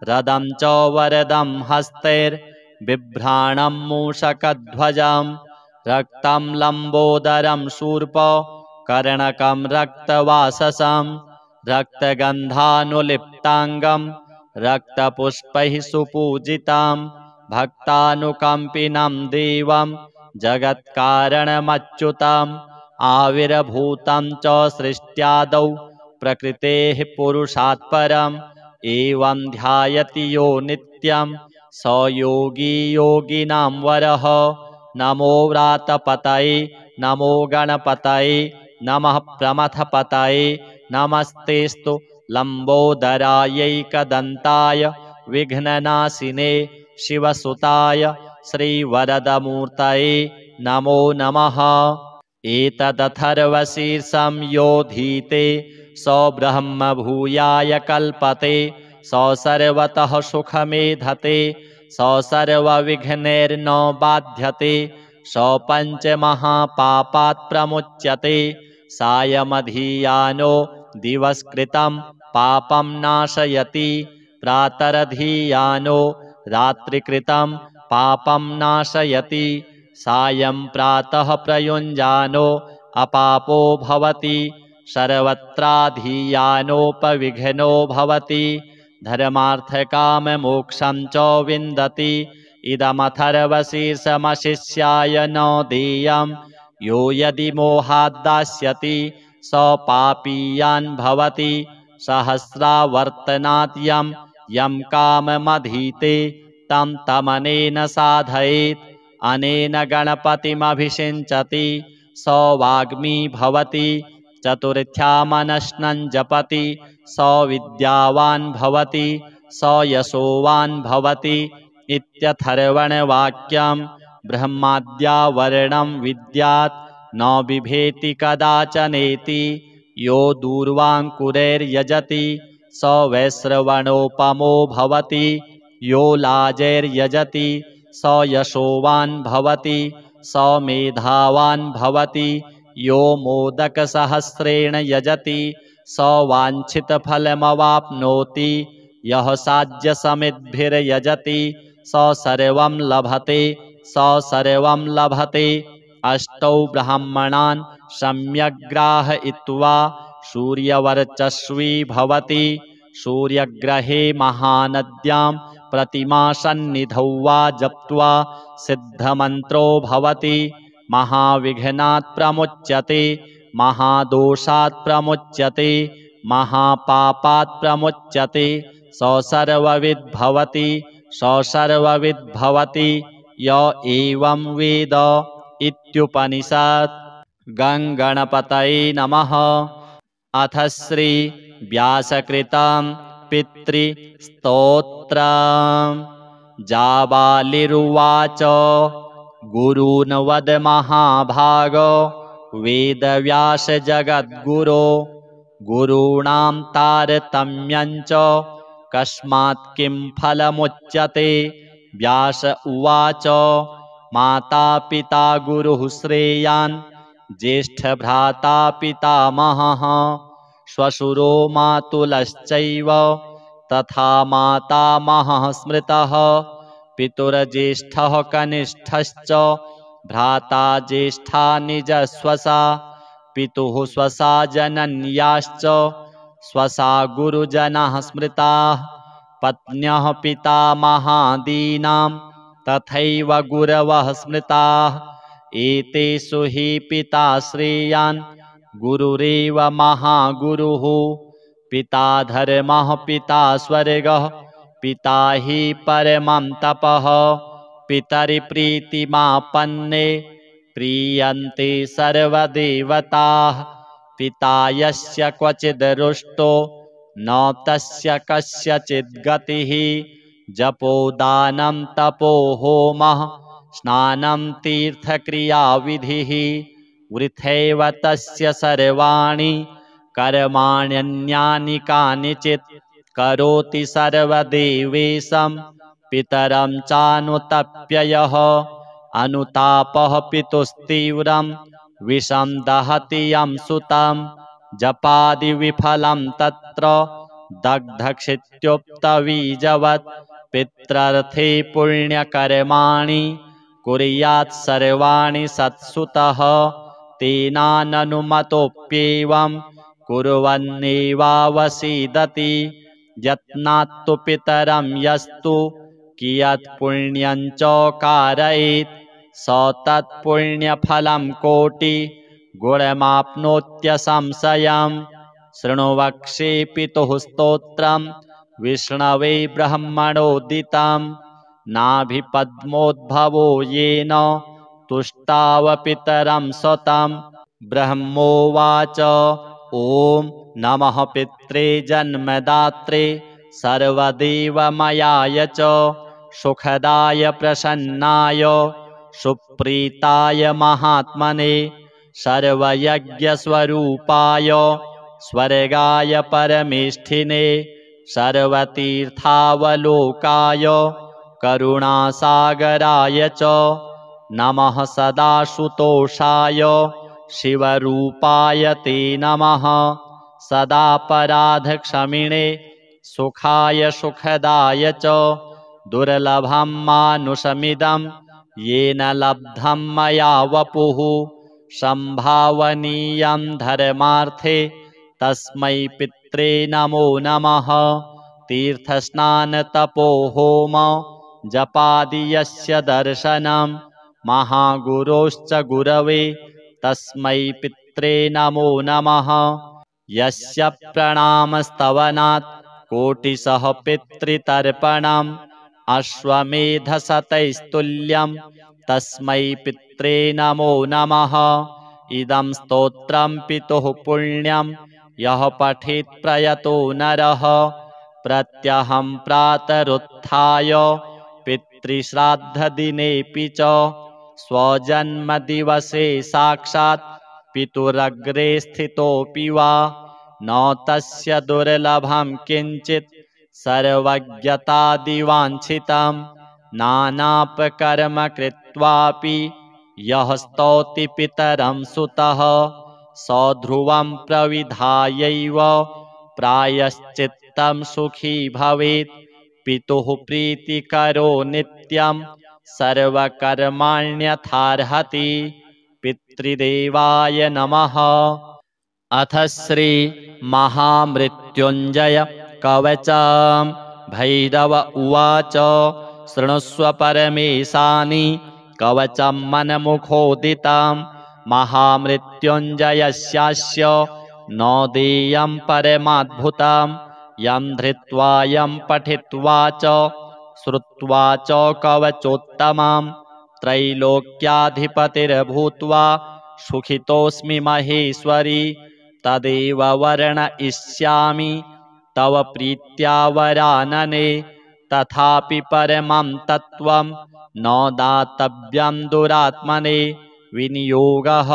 रदं च वरदं हस्तैर्बिभ्राणं मूषकध्वजं रक्तं लम्बोदरं शूर्प कर्णकं रक्तवाससं रक्तगन्धानुलिप्ताङ्गं रक्तपुष्पैः सुपूजितं भक्तानुकम्पिनं देवं जगत्कारणमच्युतम् आविर्भूतं च सृष्ट्यादौ प्रकृतेः पुरुषात् परम् एवं ध्यायति यो नित्यं स योगी योगिनां वरः। नमो व्रातपतये नमो गणपतये नमः प्रमथपतये नमस्तेस्तु लम्बोदरायैकदन्ताय विघ्ननाशिने शिवसुताय श्रीवरदमूर्तये नमो नमः। एतदथर्वशीर्षं योधीते स ब्रह्म भूयाय कल्पते स सर्वतः सुखमेधते स सर्वविघ्नैर्न बाध्यते स पञ्चमहापापात् प्रमुच्यते सायमधीयानो दिवस्कृतं पापं नाशयति प्रातरधीयानो रात्रिकृतं पापं नाशयति सायं प्रातः प्रयुञ्जानो अपापो भवति सर्वत्राधीयानोपविघ्नो भवति धर्मार्थकाममोक्षं च विन्दति इदमथर्वशीर्षमशिष्याय न देयं यो यदि मोहाद्दास्यति स पापीयान् भवति सहस्रावर्तनात् यं काममधीते तं तमनेन साधयेत् अनेन गणपतिमभिषिञ्चति स वाग्मी भवति चतुर्थ्यामनश्नं जपति स विद्यावान् भवति स यशोवान् भवति इत्यथर्वणवाक्यं ब्रह्माद्यावर्णं विद्यात् न बिभेति कदाचनेति यो दूर्वाङ्कुरैर्यजति स वैश्रवणोपमो भवति यो लाजैर्यजति स यशोवान् भवति स मेधावान् भवति यो मोदकसहस्रेण यजति स वाञ्छितफलमवाप्नोति यः साज्यसमिद्भिर्यजति स सर्वं लभते स सर्वं लभते अष्टौ ब्राह्मणान् सम्यग्ग्राहयित्वा सूर्यवर्चस्वी भवति सूर्यग्रहे महानद्यां प्रतिमासन्निधौ वा जप्त्वा सिद्धमन्त्रो भवति महाविघ्नात् प्रमुच्यते महादोषात् प्रमुच्यते महापापात् प्रमुच्यते स सर्वविद् भवति स सर्वविद् भवति य एवं वेद इत्युपनिषत्। गणपतये नमः। अथ श्री व्यासकृतं पितृस्तोत्रम्। जाबालिरुवाच गुरून् वद महाभागो वेदव्यास जगद्गुरो गुरूणां तारतम्यं च कस्मात् किं फलमुच्यते। व्यास उवाच माता पिता गुरुः श्रेयान् ज्येष्ठभ्राता पितामहः श्वशुरो मातुलश्चैव तथा मातामहः स्मृतः पितुर्ज्येष्ठः कनिष्ठश्च भ्राता ज्येष्ठा निजस्वसा पितुः स्वसा जनन्याश्च स्वसा गुरुजनाः स्मृताः पत्न्यः पितामहादीनां तथैव गुरवः स्मृताः एतेषु हि पिता श्रेयान् गुरुरेव महागुरुः पिता धर्मः पिता स्वर्गः पिता हि परमं तपः पितरिप्रीतिमापन्ने प्रीयन्ते सर्वदेवताः पिता यस्य क्वचिद् रुष्टो न तस्य कस्यचिद् गतिः जपोदानं तपो होमः स्नानं तीर्थक्रियाविधिः वृथैव तस्य सर्वाणि कर्माण्यन्यानि कानिचित् करोति सर्वदेवेशं पितरं चानुतप्ययः अनुतापः पितुस्तीव्रं विषं दहति यं सुतं जपादिविफलं तत्र दग्धक्षित्युक्तबीजवत् पित्रर्थे पुण्यकर्माणि कुर्यात् सर्वाणि सत्सुतः तेनाननुमतोऽप्येवं कुर्वन्नेवावसीदति यत्नात्तु पितरं यस्तु कियत् पुण्यं च कारयेत् स तत्पुण्यफलं कोटि गुणमाप्नोत्यसंशयम् शृणु वक्ष्ये पितुः स्तोत्रं विष्णवे ब्रह्मणोदितं नाभिपद्मोद्भवो येन तुष्टाव पितरं सतं ब्रह्मोवाच ॐ नमः पित्रे जन्मदात्रे सर्वदेवमयाय च सुखदाय प्रसन्नाय सुप्रीताय महात्मने सर्वयज्ञस्वरूपाय स्वर्गाय परमेष्ठिने सर्वतीर्थावलोकाय करुणासागराय च नमः सदाशुतोषाय शिवरूपाय ते नमः सदापराधक्षमिणे सुखाय सुखदाय च दुर्लभं मानुषमिदं येन लब्धं मया वपुः संभावनीयं धर्मार्थे तस्मै पित्रे नमो नमः तीर्थस्नानतपो होम जपादि यस्य दर्शनं महागुरोश्च गुरवे तस्मै पित्रे नमो नमः यस्य प्रणामस्तवनात् कोटिशः पितृतर्पणम् अश्वमेधशतैस्तुल्यं तस्मै पित्रे नमो नमः इदं स्तोत्रं पितुः पुण्यं यः पठेत् प्रयतो नरः प्रत्यहं प्रातरुत्थाय पितृश्राद्धदिनेऽपि च स्वजन्मदिवसे साक्षात् पितुरग्रे स्थितोऽपि वा न तस्य दुर्लभं किञ्चित् सर्वज्ञतादिवाञ्छितं नानापकर्म कृत्वापि यः स्तौति पितरं सुतः सध्रुवं प्रविधायैव प्रायश्चित्तं सुखी भवेत् पितुः प्रीतिकरो नित्यं सर्वकर्माण्यथार्हति पितृदेवाय नमः। अथ श्री महामृत्युञ्जय कवचं भैरव उवाच शृणुष्व परमेशानि कवचं मनमुखोदितं महामृत्युञ्जयस्यास्य न देयं परमाद्भुतं यं धृत्वा यं पठित्वा च श्रुत्वा च कवचोत्तमं त्रैलोक्याधिपतिर्भूत्वा सुखितोऽस्मि महेश्वरी तदेव वर्णयिष्यामि तव प्रीत्या वरानने तथापि परमं तत्त्वं न दातव्यं दुरात्मने विनियोगः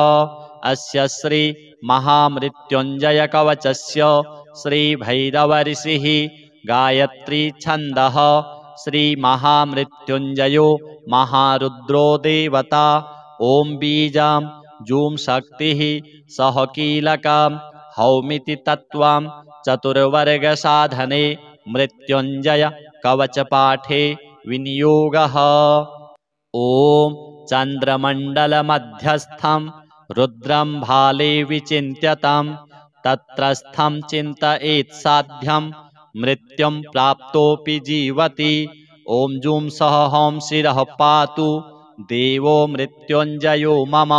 अस्य श्री महामृत्युञ्जय कवचस्य श्री भैरव ऋषिः गायत्री छन्दः श्रीमहामृत्युञ्जयो महारुद्रो देवता। ॐ बीजं जूं शक्तिः सह कीलकं हौमिति तत्त्वं चतुर्वर्गसाधने मृत्युञ्जय कवचपाठे विनियोगः। ॐ चन्द्रमण्डलमध्यस्थं रुद्रं भाले विचिन्त्यतं तत्रस्थं चिन्तयेत् साध्यं मृत्युं प्राप्तोऽपि जीवति। ॐ जूं सह हौं शिरः पातु देवो मृत्युञ्जयो मम।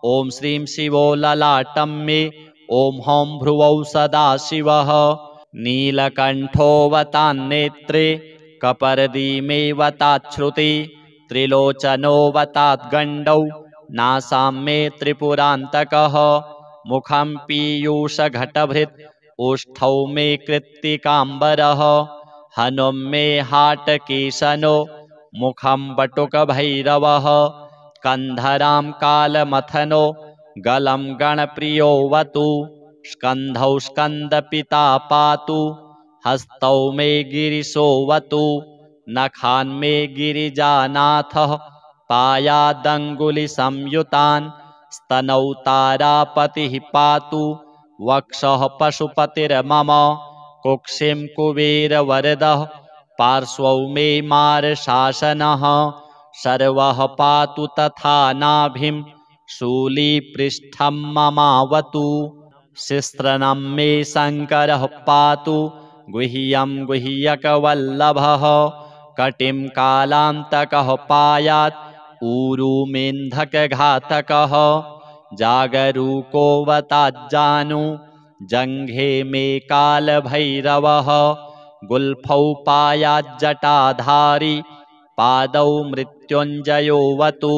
ॐ श्रीं शिवो ललाटं मे ॐ हौं भ्रुवौ सदाशिवः। नीलकण्ठोऽवतान्नेत्रे कपर्दीमेवताच्छ्रुति त्रिलोचनोऽवताद्गण्डौ नासां मे त्रिपुरान्तकः। मुखं पीयूषघटभृत् ओष्ठौ मे कृत्तिकाम्बरः। हनुं मे हाटकेशनो मुखं बटुकभैरवः। कन्धरां कालमथनो गलं गणप्रियोऽवतु स्कन्धौ स्कन्दपिता पातु हस्तौ मे गिरिशोऽवतु। नखान् मे गिरिजानाथः पायादङ्गुलिसंयुतान् स्तनौ तारापतिः पातु वक्षः पशुपतिर्मम। कुक्षिं कुबेरवरदः पार्श्वौ मे मारशासनः। सर्वः पातु तथा नाभिं शूलीपृष्ठं ममावतु। शिश्रनं मे शङ्करः पातु गुह्यं गुह्यकवल्लभः। कटिं कालान्तकः पायात् ऊरुमेन्धकघातकः। जागरूकोऽवताज्जानु जङ्घे मे कालभैरवः। गुल्फौ पायाज्जटाधारी पादौ मृत्युञ्जयोऽवतु।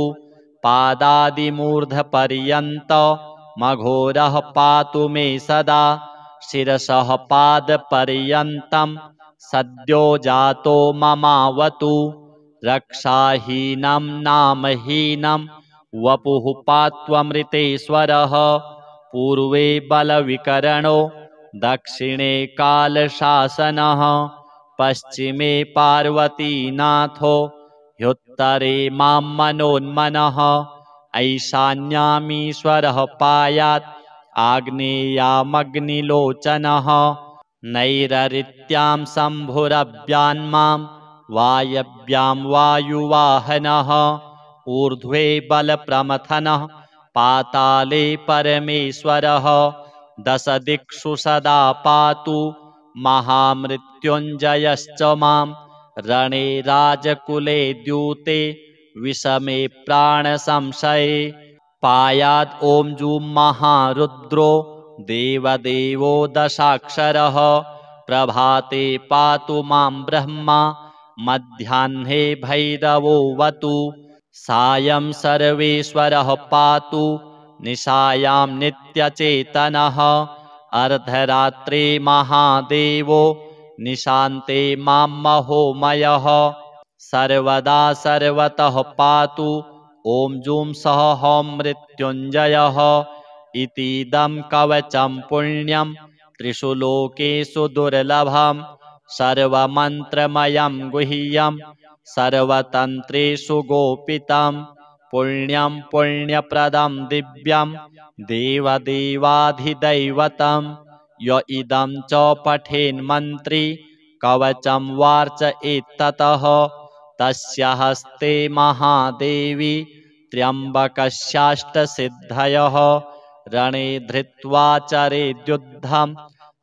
पादादिमूर्धपर्यन्तमघोरः पातु मे सदा। शिरसः पादपर्यन्तं सद्यो जातो ममावतु। रक्षाहीनं नामहीनं वपुः पात्वमृतेश्वरः। पूर्वे बलविकरणो दक्षिणे कालशासनः। पश्चिमे पार्वतीनाथो ह्युत्तरे मां मनोन्मनः। ऐशान्यामीश्वरः पायात् आग्नेयामग्निलोचनः। नैरृत्यां शम्भुरव्यान्मां वायव्यां वायुवाहनः। ऊर्ध्वे बलप्रमथनः पाताले परमेश्वरः। दशदिक्षु सदा पातु महामृत्युञ्जयश्च मां। रणे राजकुले द्यूते विषमे प्राणसंशये पायाद् ॐ जूं महारुद्रो देवदेवो दशाक्षरः। प्रभाते पातु मां ब्रह्मा मध्याह्ने भैरवोऽवतु। सायं सर्वेश्वरः पातु निशायां नित्यचेतनः। अर्धरात्रे महादेवो निशान्ते मां महोमयः। सर्वदा सर्वतः पातु ॐ जूं सह हौं मृत्युञ्जयः। इतीदं कवचं पुण्यं त्रिषु लोकेषु दुर्लभं। सर्वमन्त्रमयं गुह्यं सर्वतन्त्रेषु गोपितं। पुण्यं पुण्यप्रदं दिव्यं देवदेवाधिदैवतं। य इदं च पठेन्मन्त्री कवचं वार्चयेत्ततः तस्य हस्ते महादेवी त्र्यम्बकस्याष्टसिद्धयः। रणे धृत्वा चरेद्युद्धं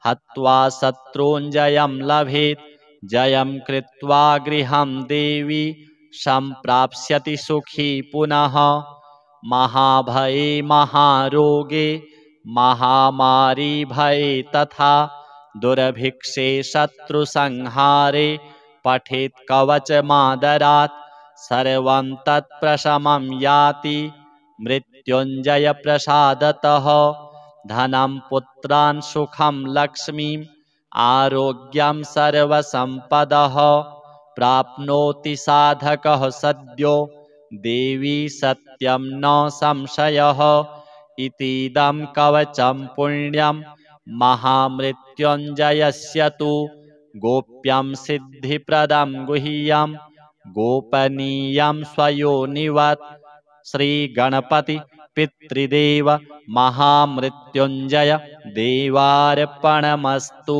हत्वा शत्रूञ्जयं लभेत्। जयं कृत्वा गृहं देवी सम्प्राप्स्यति सुखी पुनः। महाभये महारोगे महामारी भये तथा दुर्भिक्षे शत्रुसंहारे पठेत् कवचमादरात्। सर्वं तत्प्रशमं याति मृत्युञ्जयप्रसादतः। धनं पुत्रान् सुखं लक्ष्मीम् आरोग्यं सर्वसम्पदः। प्राप्नोति साधकः सद्यो देवी सत्यं न संशयः। इतीदं कवचं पुण्यं महामृत्युञ्जयस्य तु गोप्यां सिद्धिप्रदां गुह्यां गोपनीयां स्वयोनिवत् श्रीगणपति पितृदेव महामृत्युञ्जय देवार्पणमस्तु।